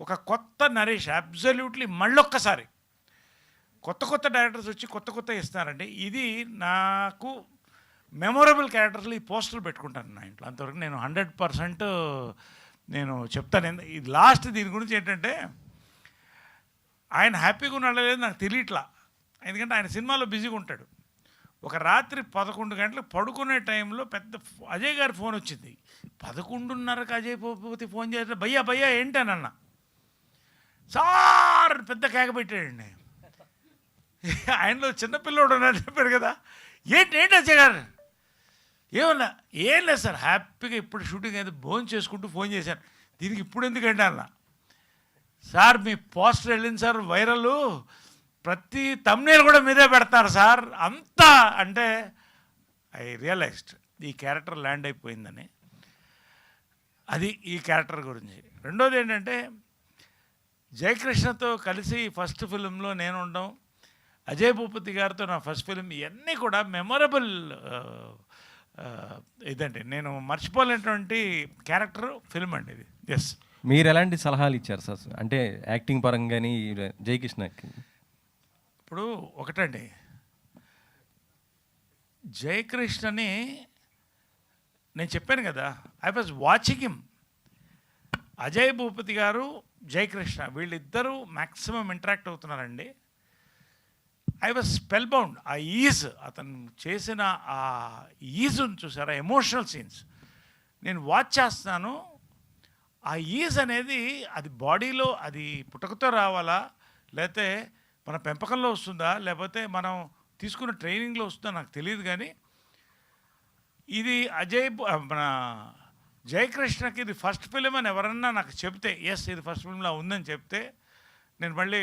ఒక కొత్త నరేష్ అబ్జల్యూట్లీ మళ్ళొక్కసారి కొత్త డైరెక్టర్స్ వచ్చి కొత్త ఇస్తున్నారండి. ఇది నాకు మెమొరబుల్ క్యారెక్టర్స్లో ఈ పోస్టర్లు పెట్టుకుంటాను నా ఇంట్లో. అంతవరకు నేను 100% నేను చెప్తాను. ఇది లాస్ట్ దీని గురించి ఏంటంటే, ఆయన హ్యాపీగా ఉన్నాడో లేదో నాకు తెలియట్లా. ఎందుకంటే ఆయన సినిమాలో బిజీగా ఉంటాడు. ఒక రాత్రి 11 గంటలకు పడుకునే టైంలో అజయ్ గారి ఫోన్ వచ్చింది. 11:30కి అజయ్ భూపతి ఫోన్ చేస్తే భయ్యా ఏంటనన్నా. సార్ పెద్ద కేక పెట్టాడండి. ఆయనలో చిన్నపిల్లోడు ఉన్నాడు చెప్పారు కదా. ఏంటి అజయ్ గారు ఏమన్నా? ఏం లేదు సార్, హ్యాపీగా ఇప్పుడు షూటింగ్ అయితే భోజనం చేసుకుంటూ ఫోన్ చేశాను. దీనికి ఇప్పుడు ఎందుకంటే అన్న, సార్ మీ పోస్టర్ వెళ్ళింది సార్ వైరల్, ప్రతి తమ్నేల్ కూడా మీదే పెడతారు సార్ అంతా. అంటే ఐ రియలైజ్డ్ ఈ క్యారెక్టర్ ల్యాండ్ అయిపోయిందని. అది ఈ క్యారెక్టర్ గురించి. రెండోది ఏంటంటే, జయకృష్ణతో కలిసి ఫస్ట్ ఫిలింలో నేను ఉండడం, అజయ్ భూపతి గారితో నా ఫస్ట్ ఫిలిం, ఇవన్నీ కూడా మెమొరబుల్ ఇదండి. నేను మర్చిపోలేనటువంటి క్యారెక్టర్ ఫిల్మ్ అండి ఇది. ఎస్. మీరు ఎలాంటి సలహాలు ఇచ్చారు సార్ అంటే యాక్టింగ్ పరంగా కానీ జయకృష్ణకి? ఇప్పుడు ఒకటండి, జయకృష్ణని నేను చెప్పాను కదా, I was watching him. Ajay Bhupathi garu, Jayakrishna వీళ్ళిద్దరూ మ్యాక్సిమం ఇంటరాక్ట్ అవుతున్నారండి. I was spellbound. ఆ ఈజ్, అతను చేసిన ఆ ఈజుని చూసారా, ఎమోషనల్ సీన్స్ నేను వాచ్ చేస్తున్నాను. ఆ ఈజ్ అనేది అది బాడీలో అది పుట్టుకతో రావాలా, లేకపోతే మన పెంపకంలో వస్తుందా, లేకపోతే మనం తీసుకున్న ట్రైనింగ్లో వస్తుందా నాకు తెలియదు. కానీ ఇది మన జయకృష్ణకి ఇది ఫస్ట్ ఫిలిం అని ఎవరన్నా నాకు చెప్తే, ఎస్ ఇది ఫస్ట్ ఫిలింలో ఉందని చెప్తే, నేను మళ్ళీ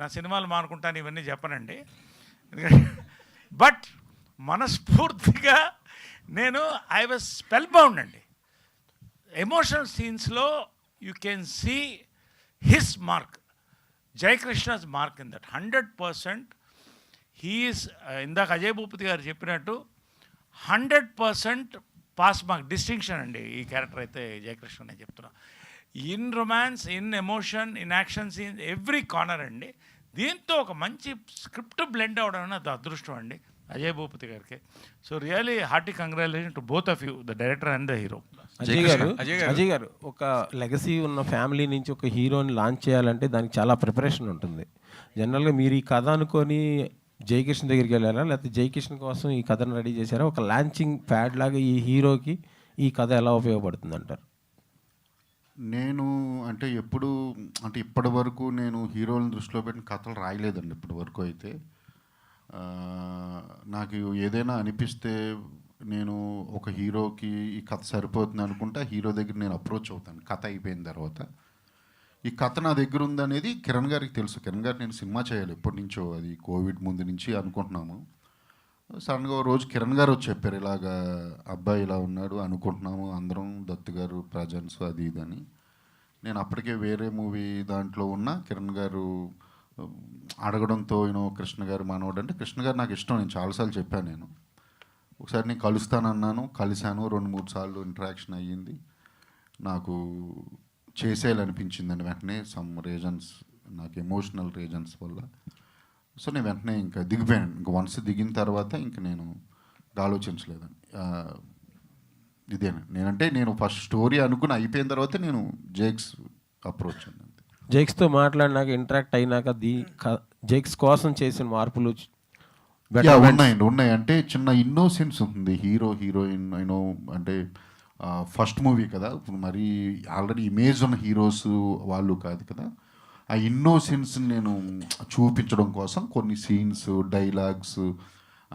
నా సినిమాలు మానుకుంటాను ఇవన్నీ చెప్పనండి. బట్ మనస్ఫూర్తిగా నేను ఐ వాజ్ స్పెల్ బౌండ్ అండి. ఎమోషనల్ సీన్స్లో you can see his mark, Jayakrishna's mark in that 100%. He is ఇందాక అజయ్ భూపతి గారు చెప్పినట్టు 100% పాస్ మార్క్, డిస్టింక్షన్ అండి ఈ క్యారెక్టర్ అయితే జయకృష్ణ నేను చెప్తున్నా. In romance, in emotion, in action scenes, every corner అండి. దీంతో ఒక మంచి స్క్రిప్ట్ బ్లెండ్ అవడం అనేది అదృష్టం అండి అజయ్ భూపతి గారికి. So really hearty congratulation to both of you, the director and the hero. Ajay గారు ఒక లెగసీ ఉన్న ఫ్యామిలీ నుంచి ఒక హీరోని లాంచ్ చేయాలంటే దానికి చాలా ప్రిపరేషన్ ఉంటుంది. జనరల్గా మీరు ఈ కథ అనుకొని జయకృష్ణ దగ్గరికి వెళ్ళారా, లేకపోతే జయకృష్ణ కోసం ఈ కథను రెడీ చేశారా? ఒక లాంచింగ్ ప్యాడ్ లాగా ఈ హీరోకి ఈ కథ ఎలా ఉపయోగపడుతుంది అంటారు? నేను అంటే ఇప్పటి వరకు నేను హీరోలను దృష్టిలో పెట్టిన కథలు రాయలేదండి ఇప్పటి వరకు. అయితే నాకు ఏదైనా అనిపిస్తే నేను ఒక హీరోకి ఈ కథ సరిపోతుంది అనుకుంటే హీరో దగ్గర నేను అప్రోచ్ అవుతాను కథ అయిపోయిన తర్వాత. ఈ కథ నా దగ్గర ఉందనేది కిరణ్ గారికి తెలుసు. కిరణ్ గారు నేను సినిమా చేయాలి ఎప్పటి నుంచో, అది కోవిడ్ ముందు నుంచి అనుకుంటున్నాము. సడన్గా రోజు కిరణ్ గారు వచ్చి చెప్పారు, ఇలాగా అబ్బాయి ఇలా ఉన్నాడు అనుకుంటున్నాము అందరం, దత్తు గారు ప్రజెన్స్ అది ఇదని. నేను అప్పటికే వేరే మూవీ దాంట్లో ఉన్న కిరణ్ గారు అడగడంతో కృష్ణ గారు మనోడు అంటే, కృష్ణ గారు నాకు ఇష్టం, నేను చాలాసార్లు చెప్పాను. నేను ఒకసారి నేను కలుస్తానన్నాను, కలిశాను, 2-3 సార్లు ఇంటరాక్షన్ అయ్యింది. నాకు చేసేయాలనిపించిందండి వెంటనే, సమ్ రీజన్స్, నాకు ఎమోషనల్ రీజన్స్ వల్ల. సో నేను వెంటనే ఇంకా దిగిపోయాను. ఇంకా వన్స్ దిగిన తర్వాత ఇంక నేను ఆలోచించలేదండి. ఇదేనండి నేను ఫస్ట్ స్టోరీ అనుకుని అయిపోయిన తర్వాత నేను జేక్స్ అప్రోచ్ అండి. జేక్స్తో మాట్లాడినాక ఇంటరాక్ట్ అయినాక జేక్స్ కోసం చేసిన మార్పులు ఉన్నాయి. అంటే చిన్న ఇన్నోసెన్స్ ఉంటుంది హీరోయిన్ అంటే ఫస్ట్ మూవీ కదా, ఇప్పుడు మరీ ఆల్రెడీ ఇమేజ్ ఉన్న హీరోస్ వాళ్ళు కాదు కదా. ఆ ఇన్నోసెన్స్ నేను చూపించడం కోసం కొన్ని scenes, dialogues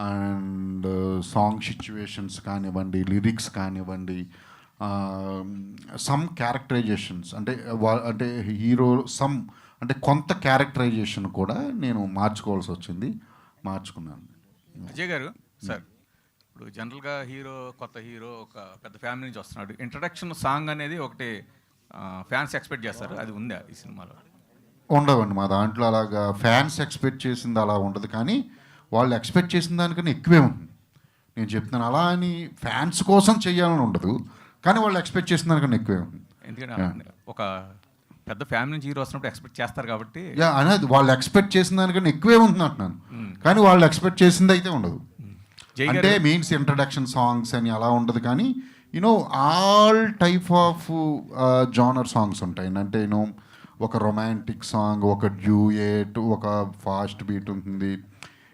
and song situations కానివ్వండి, లిరిక్స్ కానివ్వండి, సమ్ క్యారెక్టరైజేషన్స్ అంటే హీరో అంటే కొంత క్యారెక్టరైజేషన్ కూడా నేను మార్చుకోవాల్సి వచ్చింది, మార్చుకున్నాను. అజయ్ గారు సార్, ఇప్పుడు జనరల్గా కొత్త హీరో ఒక పెద్ద ఫ్యామిలీ నుంచి వస్తున్నాడు, ఇంట్రడక్షన్ సాంగ్ అనేది ఒకటి ఫ్యాన్స్ ఎక్స్పెక్ట్ చేస్తారు, అది ఉందా ఈ సినిమాలో? ఉండవండి మా దాంట్లో అలాగా ఫ్యాన్స్ ఎక్స్పెక్ట్ చేసింది అలా ఉండదు, కానీ వాళ్ళు ఎక్స్పెక్ట్ చేసిన దానికన్నా ఎక్కువే ఉంటుంది. నేను చెప్తున్నాను, అలా అని ఫ్యాన్స్ కోసం చేయాలని ఉండదు, కానీ వాళ్ళు ఎక్స్పెక్ట్ చేసిన దానికన్నా ఎక్కువే ఉంటుంది. ఎందుకంటే ఒక పెద్ద ఫ్యామిలీ నుంచి హీరో వస్తున్నప్పుడు ఎక్స్పెక్ట్ చేస్తారు కాబట్టి యా అనేది వాళ్ళు ఎక్స్పెక్ట్ చేసిన దానికన్నా ఎక్కువే ఉంటుంది అంటున్నాను, కానీ వాళ్ళు ఎక్స్పెక్ట్ చేసింది అయితే ఉండదు. అంటే మీన్స్ ఇంట్రడక్షన్ సాంగ్స్ అని అలా ఉండదు, కానీ you know all type of genre songs ఉంటాయి. అంటే యూనో ఒక రొమాంటిక్ సాంగ్, ఒక డ్యూయేట్, ఒక ఫాస్ట్ బీట్ ఉంటుంది,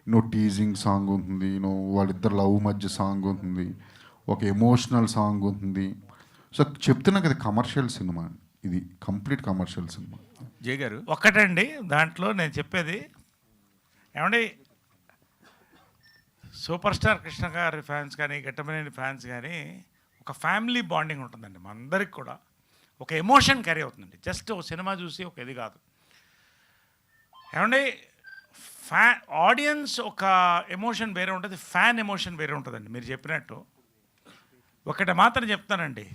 యూనో టీజింగ్ సాంగ్ ఉంటుంది, యూనో వాళ్ళిద్దరు లవ్ మధ్య సాంగ్ ఉంటుంది, ఒక ఎమోషనల్ సాంగ్ ఉంటుంది. సో చెప్తున్నా కదా కమర్షియల్ సినిమా, ఇది కంప్లీట్ కమర్షియల్ సినిమా. జై గారు ఒక్కటండి దాంట్లో నేను చెప్పేది ఏమండి, సూపర్ స్టార్ కృష్ణ గారి ఫ్యాన్స్ కానీ గట్టమనేని ఫ్యాన్స్ కానీ ఒక ఫ్యామిలీ బాండింగ్ ఉంటుందండి మా అందరికి కూడా. ఒక ఎమోషన్ క్యారీ అవుతుందండి, జస్ట్ ఒక సినిమా చూసి ఒక ఇది కాదు. ఏమండి ఆడియన్స్ ఒక ఎమోషన్ వేరే ఉంటుంది, ఫ్యాన్ ఎమోషన్ వేరే ఉంటుందండి. మీరు చెప్పినట్టు ఒకటి మాత్రం చెప్తానండి,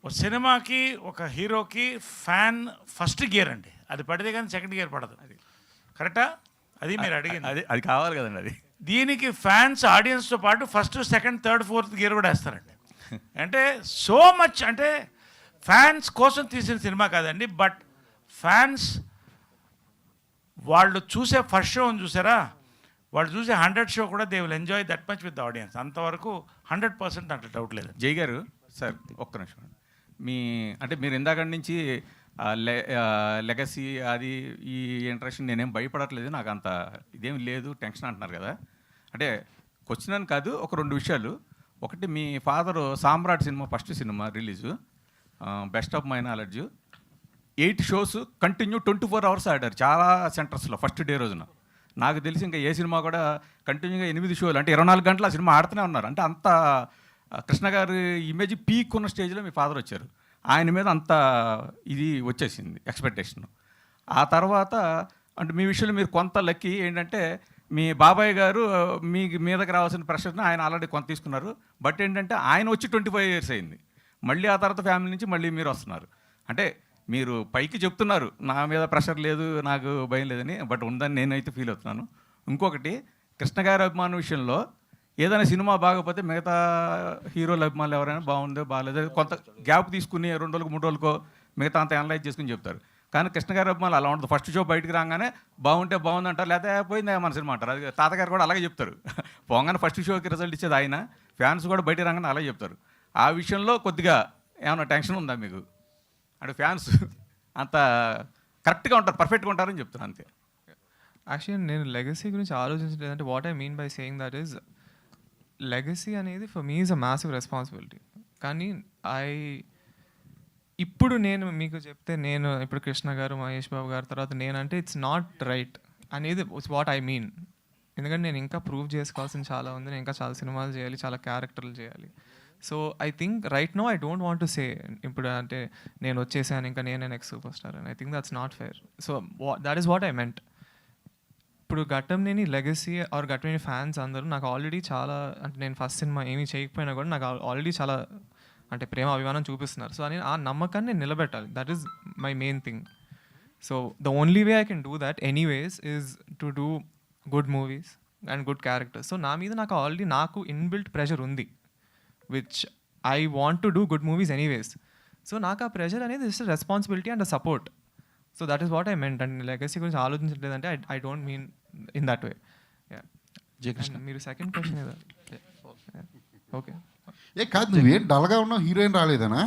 ఒక సినిమాకి ఒక హీరోకి ఫ్యాన్ ఫస్ట్ గేర్ అండి, అది పడితే కానీ సెకండ్ గేర్ పడదు. అది కరెక్టా? అది మీరు అడిగింది, అది కావాలి కదండి. అది దీనికి ఫ్యాన్స్ ఆడియన్స్తో పాటు first second third fourth gear కూడా వేస్తారండి. అంటే సో మచ్, అంటే ఫ్యాన్స్ కోసం తీసిన సినిమా కాదండి, బట్ ఫ్యాన్స్ వాళ్ళు చూసే ఫస్ట్ షో చూసారా, వాళ్ళు చూసే 100 షో కూడా they will enjoy that much with the audience. అంతవరకు 100% అంటే డౌట్ లేదు. జై గారు సార్ ఒక్క నిమిషం, అంటే మీరు ఇందాక నుంచి లెగసీ అది ఈ ఇంట్రెస్ట్ నేనేం భయపడట్లేదు, నాకు అంత ఇదేం లేదు టెన్షన్ అంటున్నారు కదా. అంటే క్వశ్చన్ అని కాదు, ఒక 2 విషయాలు. ఒకటి, మీ father Samrat cinema first cinema release, best of my knowledge 8 shows continue 24 hours ఆడారు చాలా సెంటర్స్లో ఫస్ట్ డే రోజున. నాకు తెలిసి ఇంకా ఏ సినిమా కూడా కంటిన్యూగా 8 షోలు అంటే 24 గంటలు ఆ సినిమా ఆడుతూనే ఉన్నారు. అంటే అంత కృష్ణ గారి ఇమేజ్ పీక్ ఉన్న స్టేజ్లో మీ ఫాదర్ వచ్చారు, ఆయన మీద అంత ఇది వచ్చేసింది ఎక్స్పెక్టేషన్. ఆ తర్వాత అంటే మీ విషయంలో మీరు కొంత లక్కీ ఏంటంటే మీ బాబాయ్ గారు మీ మీదకి రావాల్సిన ప్రెషర్ని ఆయన ఆల్రెడీ కొంత తీసుకున్నారు. బట్ ఏంటంటే ఆయన వచ్చి 25 ఇయర్స్ అయింది, మళ్ళీ ఆ తర్వాత ఫ్యామిలీ నుంచి మళ్ళీ మీరు వస్తున్నారు. అంటే మీరు పైకి చెప్తున్నారు నా మీద ప్రెషర్ లేదు, నాకు భయం లేదని, బట్ ఉందని నేనైతే ఫీల్ అవుతున్నాను. ఇంకొకటి, కృష్ణ గారి అభిమానం విషయంలో ఏదైనా సినిమా బాగపోతే మిగతా హీరోల అభిమానులు ఎవరైనా బాగుందో బాగాలేదో కొంత గ్యాప్ తీసుకుని 2 రోజులకు 3 రోజులకో మిగతా అంత అనలైజ్ చేసుకుని చెప్తారు. కానీ కృష్ణ గారి అభిమానులు అలా ఉంటుంది, ఫస్ట్ షో బయటికి రాగానే బాగుంటే బాగుంది అంటారు, లేకపోతే పోయిందా మన సినిమా అంటారు. అది తాతగారు కూడా అలాగే చెప్తారు, పోగానే ఫస్ట్ షోకి రిజల్ట్ ఇచ్చేది ఆయన, ఫ్యాన్స్ కూడా బయటికి రాగానే అలాగే చెప్తారు. ఆ విషయంలో కొద్దిగా ఏమైనా టెన్షన్ ఉందా మీకు? అంటే ఫ్యాన్స్ అంత కరెక్ట్గా ఉంటారు, పర్ఫెక్ట్గా ఉంటారని చెప్తాను అంతే. యాక్చువల్లీ నేను లెగసీ గురించి ఆలోచించలేదు. అంటే what I mean by saying that is legacy అనేది for me is a massive responsibility. కానీ ఇప్పుడు నేను మీకు చెప్తే నేను ఇప్పుడు కృష్ణ గారు మహేష్ బాబు గారి తర్వాత నేనంటే ఇట్స్ నాట్ రైట్ అనేది ఇట్స్ వాట్ ఐ మీన్. ఎందుకంటే నేను ఇంకా ప్రూవ్ చేసుకోవాల్సింది చాలా ఉంది, నేను ఇంకా చాలా సినిమాలు చేయాలి, చాలా క్యారెక్టర్లు చేయాలి. So I think right now I don't want to say ఇప్పుడు అంటే నేను వచ్చేసాను ఇంకా నేనే నెక్స్ట్ సూపర్ స్టార్ అని. I think that's not fair. So that is what I meant. ఇప్పుడు Ghattamaneni legacy or Ghattamaneni fans అందరూ నాకు ఆల్రెడీ చాలా, అంటే నేను ఫస్ట్ సినిమా ఏమీ చేయకపోయినా కూడా నాకు ఆల్రెడీ చాలా అంటే ప్రేమ అభిమానం చూపిస్తున్నారు. సో అని ఆ నమ్మకాన్ని నేను నిలబెట్టాలి, that is my main thing. So the only way I can do that anyways is to do good movies and good characters. So నా మీద నాకు ఆల్రెడీ నాకు ఇన్బిల్ట్ ప్రెషర్ ఉంది, which I want to do good movies anyways. So నాకు ఆ pressure అనేది it's responsibility and support. So that is what I meant. And legacy గురించి ఆలోచించలేదంటే I don't mean in that way. మీరు second question ఏదా? Okay. ఏ కాదు, నువ్వేం డల్గా ఉన్నావు, హీరోయిన్ రాలేదనా?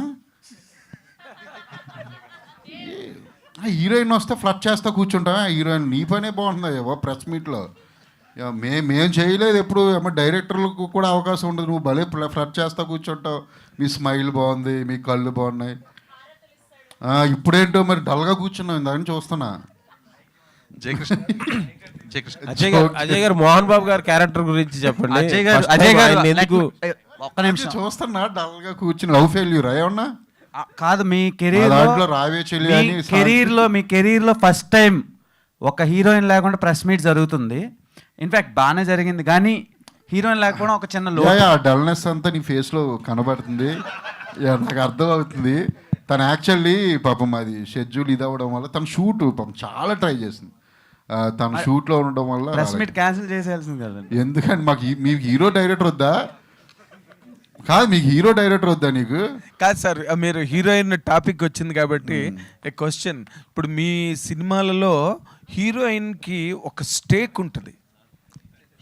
హీరోయిన్ వస్తే ఫ్లట్ చేస్తా కూర్చుంటా, హీరోయిన్ నీ పనే బాగుంటుందా ఏవో ప్రెస్ మీట్లో. మేము చేయలేదు ఎప్పుడు, డైరెక్టర్లకు కూడా అవకాశం ఉండదు, నువ్వు భలే ఫ్లట్ చేస్తా కూర్చుంటావు. మీ స్మైల్ బాగుంది, మీ కళ్ళు బాగున్నాయి, ఇప్పుడేంటో మరి డల్గా కూర్చున్నావు ఇందాక చూస్తున్నా. అజయ్ గారు మోహన్ బాబు గారి క్యారెక్టర్ గురించి చెప్పండి. అజయ్ గారు ఎందుకు ఒక్క నిమిషం చూస్తున్నా డల్గా కూర్చుని, లవ్ ఫెయిల్యూర్ ఏమన్నా కాదు మీ కెరీర్లో ఫస్ట్ టైం ఒక హీరోయిన్ లేకుండా ప్రెస్ మీట్ జరుగుతుంది. ఇన్ఫాక్ట్ బాగానే జరిగింది, కానీ హీరోయిన్ లేకపోవడం ఒక చిన్న డల్నెస్ అంతా నీ ఫేస్లో కనబడుతుంది, నాకు అర్థం అవుతుంది. తను యాక్చువల్లీ పాపం అది షెడ్యూల్ ఇది అవ్వడం వల్ల తన షూట్ పాపం చాలా ట్రై చేసింది, తన షూట్లో ఉండడం వల్ల ప్రెస్ మీట్ క్యాన్సిల్ చేసేయాల్సింది కదండి. ఎందుకంటే మాకు మీకు హీరో డైరెక్టర్ వద్దా? కాదు మీకు హీరో డైరెక్టర్ వద్దా నీకు? కాదు సార్, మీరు హీరోయిన్ టాపిక్ వచ్చింది కాబట్టి ఏ క్వశ్చన్. ఇప్పుడు మీ సినిమాలలో హీరోయిన్కి ఒక స్టేక్ ఉంటుంది,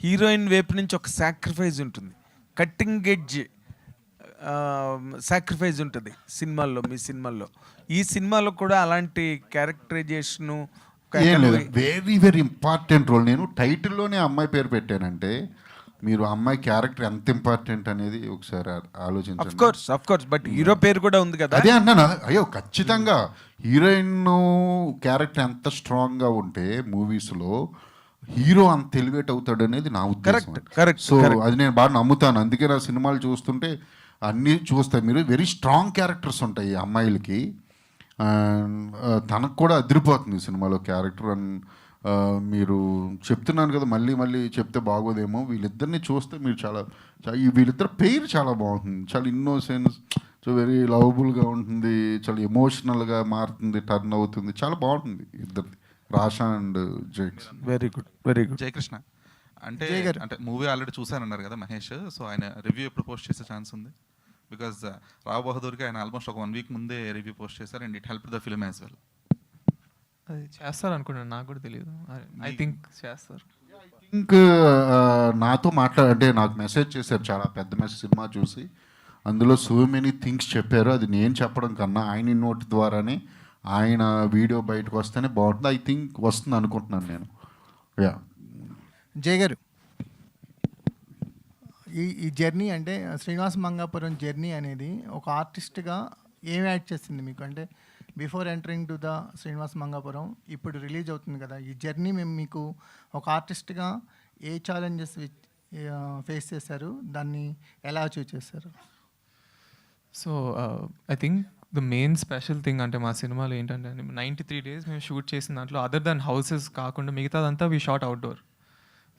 హీరోయిన్ వైపు నుంచి ఒక సాక్రిఫైస్ ఉంటుంది, కట్టింగ్ ఎడ్జ్ సాక్రిఫైస్ ఉంటుంది సినిమాల్లో. మీ సినిమాల్లో, ఈ సినిమాలో కూడా అలాంటి క్యారెక్టరైజేషను ఏం లేదు, వెరీ ఇంపార్టెంట్ రోల్. నేను టైటిల్లోనే అమ్మాయి పేరు పెట్టానంటే మీరు అమ్మాయి క్యారెక్టర్ ఎంత ఇంపార్టెంట్ అనేది ఒకసారి ఆలోచించండి. ఆఫ్ కోర్స్ బట్ హీరో పేరు కూడా ఉంది కదా. అదే అన్నాను, అయ్యో ఖచ్చితంగా హీరోయిన్ క్యారెక్టర్ ఎంత స్ట్రాంగ్గా ఉంటే మూవీస్లో హీరో అంత ఎలివేట్ అవుతాడు అనేది నా ఉద్దేశం. కరెక్ట్. సో అది నేను బాగా నమ్ముతాను. అందుకే నా సినిమాలు చూస్తుంటే అన్నీ చూస్తాయి. మీరు వెరీ స్ట్రాంగ్ క్యారెక్టర్స్ ఉంటాయి ఈ అమ్మాయిలకి. తనకు కూడా అదిరిపోతుంది సినిమాలో క్యారెక్టర్. అండ్ మీరు చెప్తున్నాను కదా, మళ్ళీ మళ్ళీ చెప్తే బాగోదేమో, వీళ్ళిద్దరిని చూస్తే మీరు చాలా వీళ్ళిద్దరు పేరు చాలా బాగుంటుంది. చాలా ఇన్నోసెన్స్, సో వెరీ లవబుల్గా ఉంటుంది, చాలా ఎమోషనల్గా మారుతుంది, టర్న్ అవుతుంది, చాలా బాగుంటుంది ఇద్దరిది, రాషా అండ్ జైక్స్. Very good. జయకృష్ణ అంటే మూవీ ఆల్రెడీ చూసానన్నారు కదా మహేష్, సో ఆయన రివ్యూ ఎప్పుడు పోస్ట్ చేసే ఛాన్స్ ఉంది? బికాజ్ రావు బహదూర్కి ఆయన ఆల్మోస్ట్ ఒక 1 వీక్ ముందే రివ్యూ పోస్ట్ చేశారు, and it help the film as well. అది చేస్తారు అనుకున్నాను, నాకు కూడా తెలియదు. ఐ థింక్ చేస్తారు. నాతో అంటే నాకు మెసేజ్ చేశారు, చాలా పెద్ద మెసేజ్ సినిమా చూసి. అందులో సో మెనీ థింగ్స్ చెప్పారు. అది నేను చెప్పడం కన్నా ఆయన నోట్ ద్వారానే ఆయన వీడియో బయటకు వస్తేనే బాగుంటుంది. ఐ థింక్ వస్తుంది అనుకుంటున్నాను నేను. యా జయ్ గారు, ఈ జర్నీ అంటే శ్రీనివాస్ మంగాపురం జర్నీ అనేది ఒక ఆర్టిస్ట్గా ఏం యాడ్ చేస్తుంది మీకు? అంటే before entering to the Srinivas Mangapuram, ఇప్పుడు రిలీజ్ అవుతుంది కదా, ఈ జర్నీ మేము మీకు ఒక ఆర్టిస్ట్గా ఏ ఛాలెంజెస్ ఫేస్ చేశారు, దాన్ని ఎలా అచీవ్ చేశారు? So I think the main special thing అంటే మా సినిమాలో ఏంటంటే 93 days మేము షూట్ చేసిన దాంట్లో అదర్ దాన్ హౌసెస్ కాకుండా మిగతాదంతా we shot outdoor.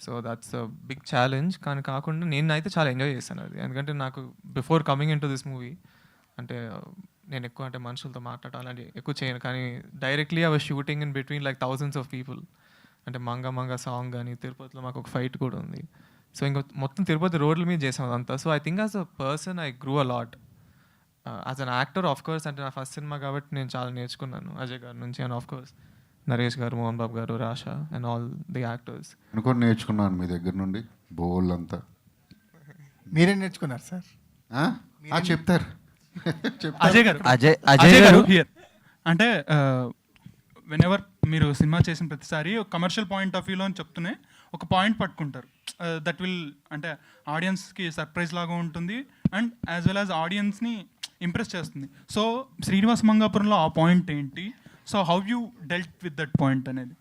So that's a big challenge. కానీ కాకుండా నేనైతే చాలా ఎంజాయ్ చేశాను అది. ఎందుకంటే నాకు before coming into this movie అంటే నేను ఎక్కువ అంటే మనుషులతో మాట్లాడటం అలాంటి ఎక్కువ చేయను. కానీ directly I was shooting in between like thousands of people. అంటే మంగ సాంగ్ కానీ, తిరుపతిలో మాకు ఒక ఫైట్ కూడా ఉంది. సో ఇంకా మొత్తం తిరుపతి రోడ్ల మీద చేసాం అదంతా. So I think as a person I grew a lot. As an actor of course అంటే నా ఫస్ట్ సినిమా కాబట్టి నేను చాలా నేర్చుకున్నాను అజయ్ గారి నుంచి. అండ్ ఆఫ్ కోర్స్ నరేష్ గారు, మోహన్ బాబు గారు, Rasha and all the actors. అనుకోని నేర్చుకున్నాను మీ దగ్గర నుండి బోల్ అంతా. మీరేం నేర్చుకున్నారు సార్? చెప్తారు. అజయ్ గారు హియర్ అంటే వెనెవర్ మీరు సినిమా చేసిన ప్రతిసారి ఒక కమర్షియల్ పాయింట్ ఆఫ్ వ్యూలో అని చెప్తూనే ఒక పాయింట్ పట్టుకుంటారు. దట్ విల్ అంటే ఆడియన్స్కి సర్ప్రైజ్ లాగా ఉంటుంది అండ్ యాజ్ వెల్ యాజ్ ఆడియన్స్ని ఇంప్రెస్ చేస్తుంది. సో శ్రీనివాస్ మంగాపురంలో ఆ పాయింట్ ఏంటి? So how you dealt with that point అనేది?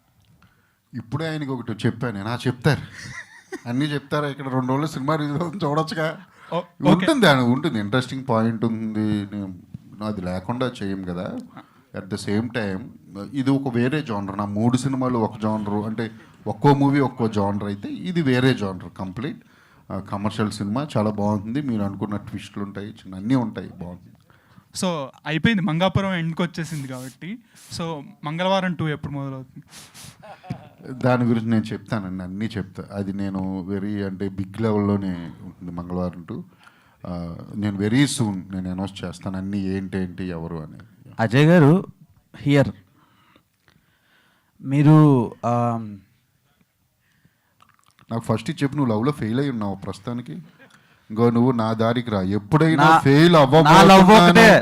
ఇప్పుడే ఆయనకి ఒకటి చెప్పాను, చెప్తారు అన్నీ చెప్తారా? ఇక్కడ 2 రోజులు సినిమా రిలీజ్ చూడొచ్చుగా. ఉంటుంది ఇంట్రెస్టింగ్ పాయింట్ ఉంది, అది లేకుండా చేయం కదా. అట్ ద సేమ్ టైం ఇది ఒక వేరే జానర్. నా 3 సినిమాలు ఒక జానరు, అంటే ఒక్కో మూవీ ఒక్కో జానర్ అయితే ఇది వేరే జానర్ కంప్లీట్. కమర్షియల్ సినిమా చాలా బాగుంటుంది. మీరు అనుకున్న ట్విస్టులు ఉంటాయి, అన్నీ ఉంటాయి, బాగుంటుంది. సో అయిపోయింది, మంగాపురం ఎండ్కి వచ్చేసింది కాబట్టి. సో మంగళవారం 2 ఎప్పుడు మొదలవుతుంది? దాని గురించి నేను చెప్తానండి, అన్నీ చెప్తా. అది నేను వెరీ అంటే బిగ్ లెవెల్లోనే ఉంటుంది మంగళవారం 2. నేను వెరీ సూన్ నేను అనౌన్స్ చేస్తాను అన్నీ ఏంటి ఎవరు అనేది. అజయ్ గారు హియర్, మీరు నాకు ఫస్ట్ చెప్పు, నువ్వు లవ్లో ఫెయిల్ అయి ఉన్నావు ప్రస్తుతానికి. ఇంకో నువ్వు నా దారికి రా. ఎప్పుడైనా ఫెయిల్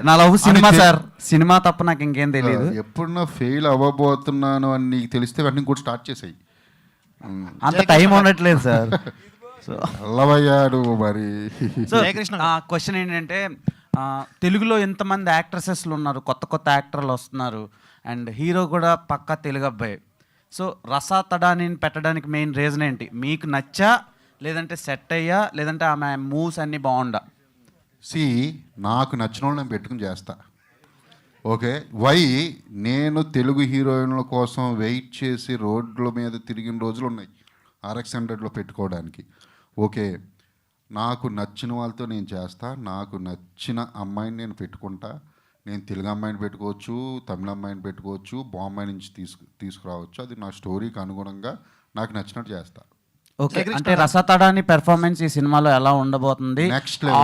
నా లవ్ సినిమా సార్, సినిమా తప్ప నాకు ఇంకేం తెలియదు. ఎప్పుడన్నా ఫెయిల్ అవ్వబోతున్నాను అని నీకు తెలిస్తే వెంటనే కూడా స్టార్ట్ చేసాయి. అంత టైం ఉండట్లేదు సార్. అల్లవయ్యాడు మరి. క్వశ్చన్ ఏంటంటే తెలుగులో ఎంతమంది యాక్ట్రసెస్లు ఉన్నారు, కొత్త యాక్టర్లు వస్తున్నారు, అండ్ హీరో కూడా పక్కా తెలుగు అబ్బాయి. సో రసాతడాని పెట్టడానికి మెయిన్ రీజన్ ఏంటి? మీకు నచ్చా, లేదంటే సెట్ అయ్యా, లేదంటే ఆమె మూవ్స్ అన్నీ బాగుండా? నాకు నచ్చిన వాళ్ళు నేను పెట్టుకుని చేస్తా. ఓకే, నేను తెలుగు హీరోయిన్ల కోసం వెయిట్ చేసి రోడ్ల మీద తిరిగిన రోజులు ఉన్నాయి RX 100లో పెట్టుకోవడానికి. ఓకే, నాకు నచ్చిన వాళ్ళతో నేను చేస్తా. నాకు నచ్చిన అమ్మాయిని నేను పెట్టుకుంటా. నేను తెలుగు అమ్మాయిని పెట్టుకోవచ్చు, తమిళ అమ్మాయిని పెట్టుకోవచ్చు, బాంబే నుంచి తీసుకురావచ్చు. అది నా స్టోరీకి అనుగుణంగా నాకు నచ్చినట్టు చేస్తా. ఓకే, అంటే రసతడాని పెర్ఫార్మెన్స్ ఈ సినిమాలో ఎలా ఉండబోతుంది,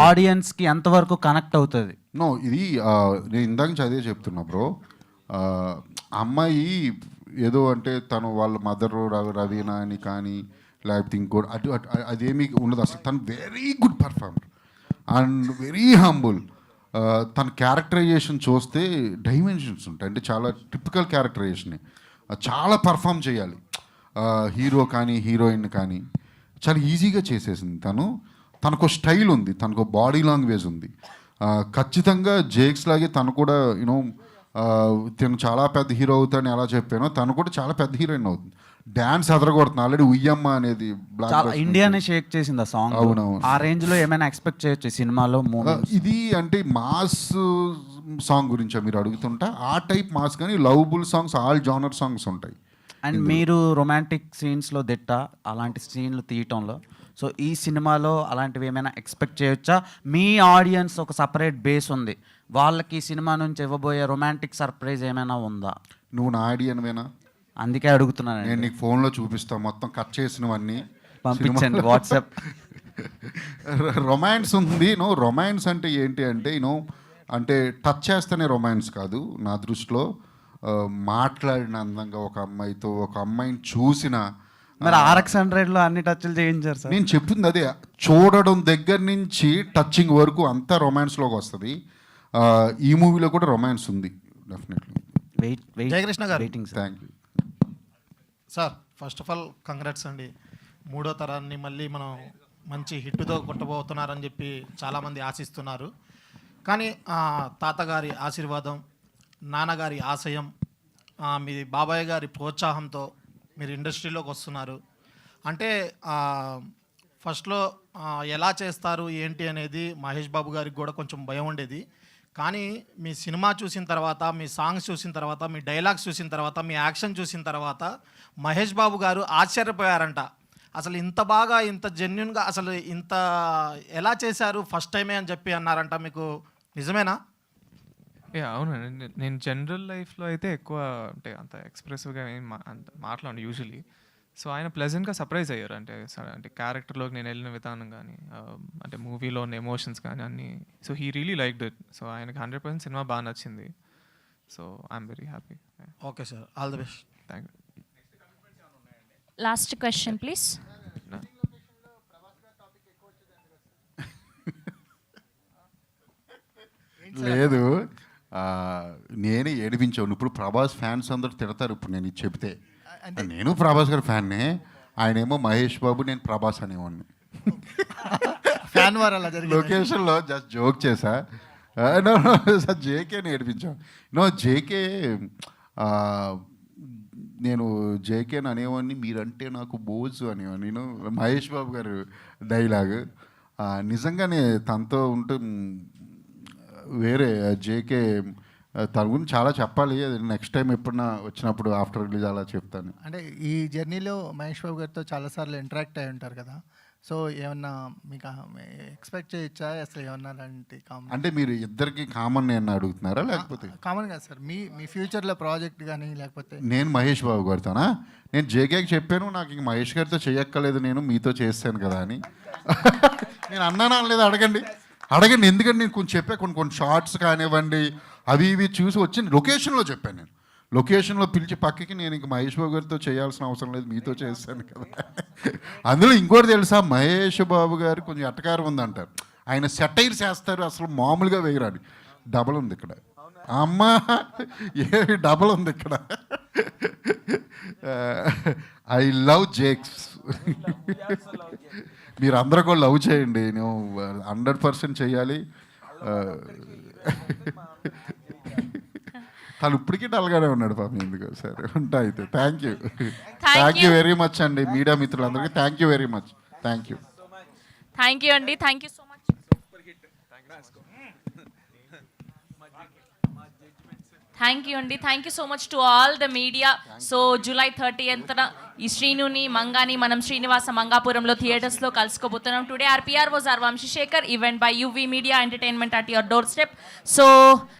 ఆడియన్స్ కి ఎంతవరకు కనెక్ట్ అవుతుంది? నో, ఇది నేను ఇందాక చదివే చెప్తున్నా బ్రో. అమ్మాయి ఏదో అంటే తను వాళ్ళ మదర్ రవీనా అని కానీ లేకపోతే ఇంకోటి అదేమీ ఉండదు అసలు. తను very good performer and very humble. తన క్యారెక్టరైజేషన్ చూస్తే డైమెన్షన్స్ ఉంటాయి, అంటే చాలా టిపికల్ క్యారెక్టరైజేషన్. చాలా పర్ఫామ్ చేయాలి, హీరో కానీ హీరోయిన్ కానీ చాలా ఈజీగా చేసేసింది. తనకు స్టైల్ ఉంది, తనకు బాడీ లాంగ్వేజ్ ఉంది. ఖచ్చితంగా జేక్స్ లాగే తను కూడా యూనో తను చాలా పెద్ద హీరో అవుతాడని ఎలా చెప్పానో తను కూడా చాలా పెద్ద హీరోయిన్ అవుతుంది. డ్యాన్స్ అదరగొడుతుంది. ఆల్రెడీ ఉయ్యమ్మ అనేది ఇండియానే షేక్ చేసింది ఆ సాంగ్. అవునవును. ఆ రేంజ్ లో ఏమైనా ఎక్స్పెక్ట్ చేయొచ్చు సినిమాలో? ఇది అంటే మాస్ సాంగ్ గురించా మీరు అడుగుతుంటా? ఆ టైప్ మాస్ కానీ lovable songs, all genre songs ఉంటాయి. అండ్ మీరు రొమాంటిక్ సీన్స్లో దిట్ట, అలాంటి సీన్లు తీయటంలో. సో ఈ సినిమాలో అలాంటివి ఏమైనా ఎక్స్పెక్ట్ చేయొచ్చా? మీ ఆడియన్స్ ఒక సపరేట్ బేస్ ఉంది, వాళ్ళకి ఈ సినిమా నుంచి ఇవ్వబోయే రొమాంటిక్ సర్ప్రైజ్ ఏమైనా ఉందా? నువ్వు నా ఆడియన్వేనా? అందుకే అడుగుతున్నాను. నేను నీకు ఫోన్లో చూపిస్తాను మొత్తం కట్ చేసినవన్నీ, పంపించండి వాట్సాప్. రొమాన్స్ ఉంది. రొమాన్స్ అంటే ఏంటి అంటే అంటే టచ్ చేస్తేనే రొమాన్స్ కాదు నా దృష్టిలో. మాట్లాడిన అందంగా ఒక అమ్మాయితో, ఒక అమ్మాయిని చూసిన మరి RX 100లో అన్ని టచ్లు చేయించారు సార్. నేను చెప్తుంది అదే, చూడడం దగ్గర నుంచి టచింగ్ వరకు అంతా రొమాన్స్లోకి వస్తుంది. ఈ మూవీలో కూడా రొమాన్స్ ఉంది డెఫినెట్లీ. జయకృష్ణ గారు, thank you sir. First of all congrats అండి. 3వ తరాన్ని మళ్ళీ మనం మంచి హిట్తో కొట్టబోతున్నారని చెప్పి చాలామంది ఆశిస్తున్నారు. కానీ తాతగారి ఆశీర్వాదం, నాన్నగారి ఆశయం, మీ బాబాయ్ గారి ప్రోత్సాహంతో మీరు ఇండస్ట్రీలోకి వస్తున్నారు. అంటే ఫస్ట్లో ఎలా చేస్తారు ఏంటి అనేది మహేష్ బాబు గారికి కూడా కొంచెం భయం ఉండేది. కానీ మీ సినిమా చూసిన తర్వాత, మీ సాంగ్స్ చూసిన తర్వాత, మీ డైలాగ్స్ చూసిన తర్వాత, మీ యాక్షన్ చూసిన తర్వాత మహేష్ బాబు గారు ఆశ్చర్యపోయారంట. అసలు ఇంత బాగా, ఇంత జెన్యున్గా, అసలు ఇంత ఎలా చేశారు ఫస్ట్ టైమే అని చెప్పి అన్నారంట. మీకు నిజమేనా? అవునండి. నేను జనరల్ లైఫ్లో అయితే ఎక్కువ అంటే అంత ఎక్స్ప్రెసివ్గా అంత మాట్లాడు యూజువలీ. సో ఆయన ప్లెజెంట్గా సర్ప్రైజ్ అయ్యారు. అంటే క్యారెక్టర్లోకి నేను వెళ్ళిన విధానం కానీ, అంటే మూవీలో ఉన్న ఎమోషన్స్ కానీ అన్నీ. So he really liked it. So ఆయనకి 100% సినిమా బాగా నచ్చింది. So I'm very happy. Okay sir, all the best. Thank you. Last question please. లేదు, నేనే ఏడిపించాను. ఇప్పుడు ప్రభాస్ ఫ్యాన్స్ అందరూ తిడతారు ఇప్పుడు నేను ఇది చెప్తే. నేను ప్రభాస్ గారి ఫ్యాన్నే, ఆయనేమో మహేష్ బాబు, నేను ప్రభాస్ అనేవాడిని. ఫ్యాన్ వారు అలా జరిగింది. లొకేషన్లో జస్ట్ జోక్ చేశా. జేకేని ఏడిపించాను. జేకే, నేను జేకేని అనేవాడిని, మీరంటే నాకు బోజు అనేవాడిని. నేను మహేష్ బాబు గారు డైలాగ్ నిజంగానే తనతో ఉంటే వేరే. జేకే తన గురించి చాలా చెప్పాలి, అది నెక్స్ట్ టైం ఎప్పుడన్నా వచ్చినప్పుడు ఆఫ్టర్ రిలీజ్ అలా చెప్తాను. అంటే ఈ జర్నీలో మహేష్ బాబు గారితో చాలాసార్లు ఇంటరాక్ట్ అయి ఉంటారు కదా, సో ఏమన్నా మీకు ఎక్స్పెక్ట్ చేయొచ్చా అసలు ఏమన్నా అలాంటి కామన్? అంటే మీరు ఇద్దరికి కామన్ నేను అడుగుతున్నారా లేకపోతే? కామన్ కాదు సార్, మీ ఫ్యూచర్లో ప్రాజెక్ట్ కానీ లేకపోతే. నేను మహేష్ బాబు గారితోనా? నేను జేకేకి చెప్పాను, నాకు ఇంక మహేష్ గారితో చేయక్కర్లేదు, నేను మీతో చేస్తాను కదా అని. నేను అన్నానా అనలేదు? అడగండి. ఎందుకంటే నేను కొంచెం చెప్పా, కొన్ని షార్ట్స్ కానివ్వండి అవి ఇవి చూసి వచ్చి లొకేషన్లో చెప్పాను. నేను లొకేషన్లో పిలిచి పక్కకి, నేను ఇంక మహేష్ బాబు గారితో చేయాల్సిన అవసరం లేదు, మీతో చేస్తాను కదా. అందులో ఇంకోటి తెలుసా, మహేష్ బాబు గారు కొంచెం ఎట్టకారం ఉందంటారు. ఆయన సెటైర్స్ వేస్తారు, అసలు మామూలుగా వేయరాని. డబల్ ఉంది ఇక్కడ, అమ్మా ఏ డబల్ ఉంది ఇక్కడ. I love Jakes. మీరు అందరూ కూడా లవ్ చేయండి, నేను 100% చేయాలి. తను ఇప్పటికీ డల్గానే ఉన్నాడు పాపం, ఎందుకు సరే ఉంటా అయితే. థ్యాంక్ యూ వెరీ మచ్ అండి మీడియా మిత్రులందరికీ. Thank you very much. Thank you అండి. Thank you so much. Thank you so much to all the media. So July 30th ఈ శ్రీనుని మంగాని మనం శ్రీనివాస మంగాపురంలో థియేటర్స్లో కలుసుకోబోతున్నాం. Today our PR was Arvamshi Shekhar, event by UV Media Entertainment at your doorstep. So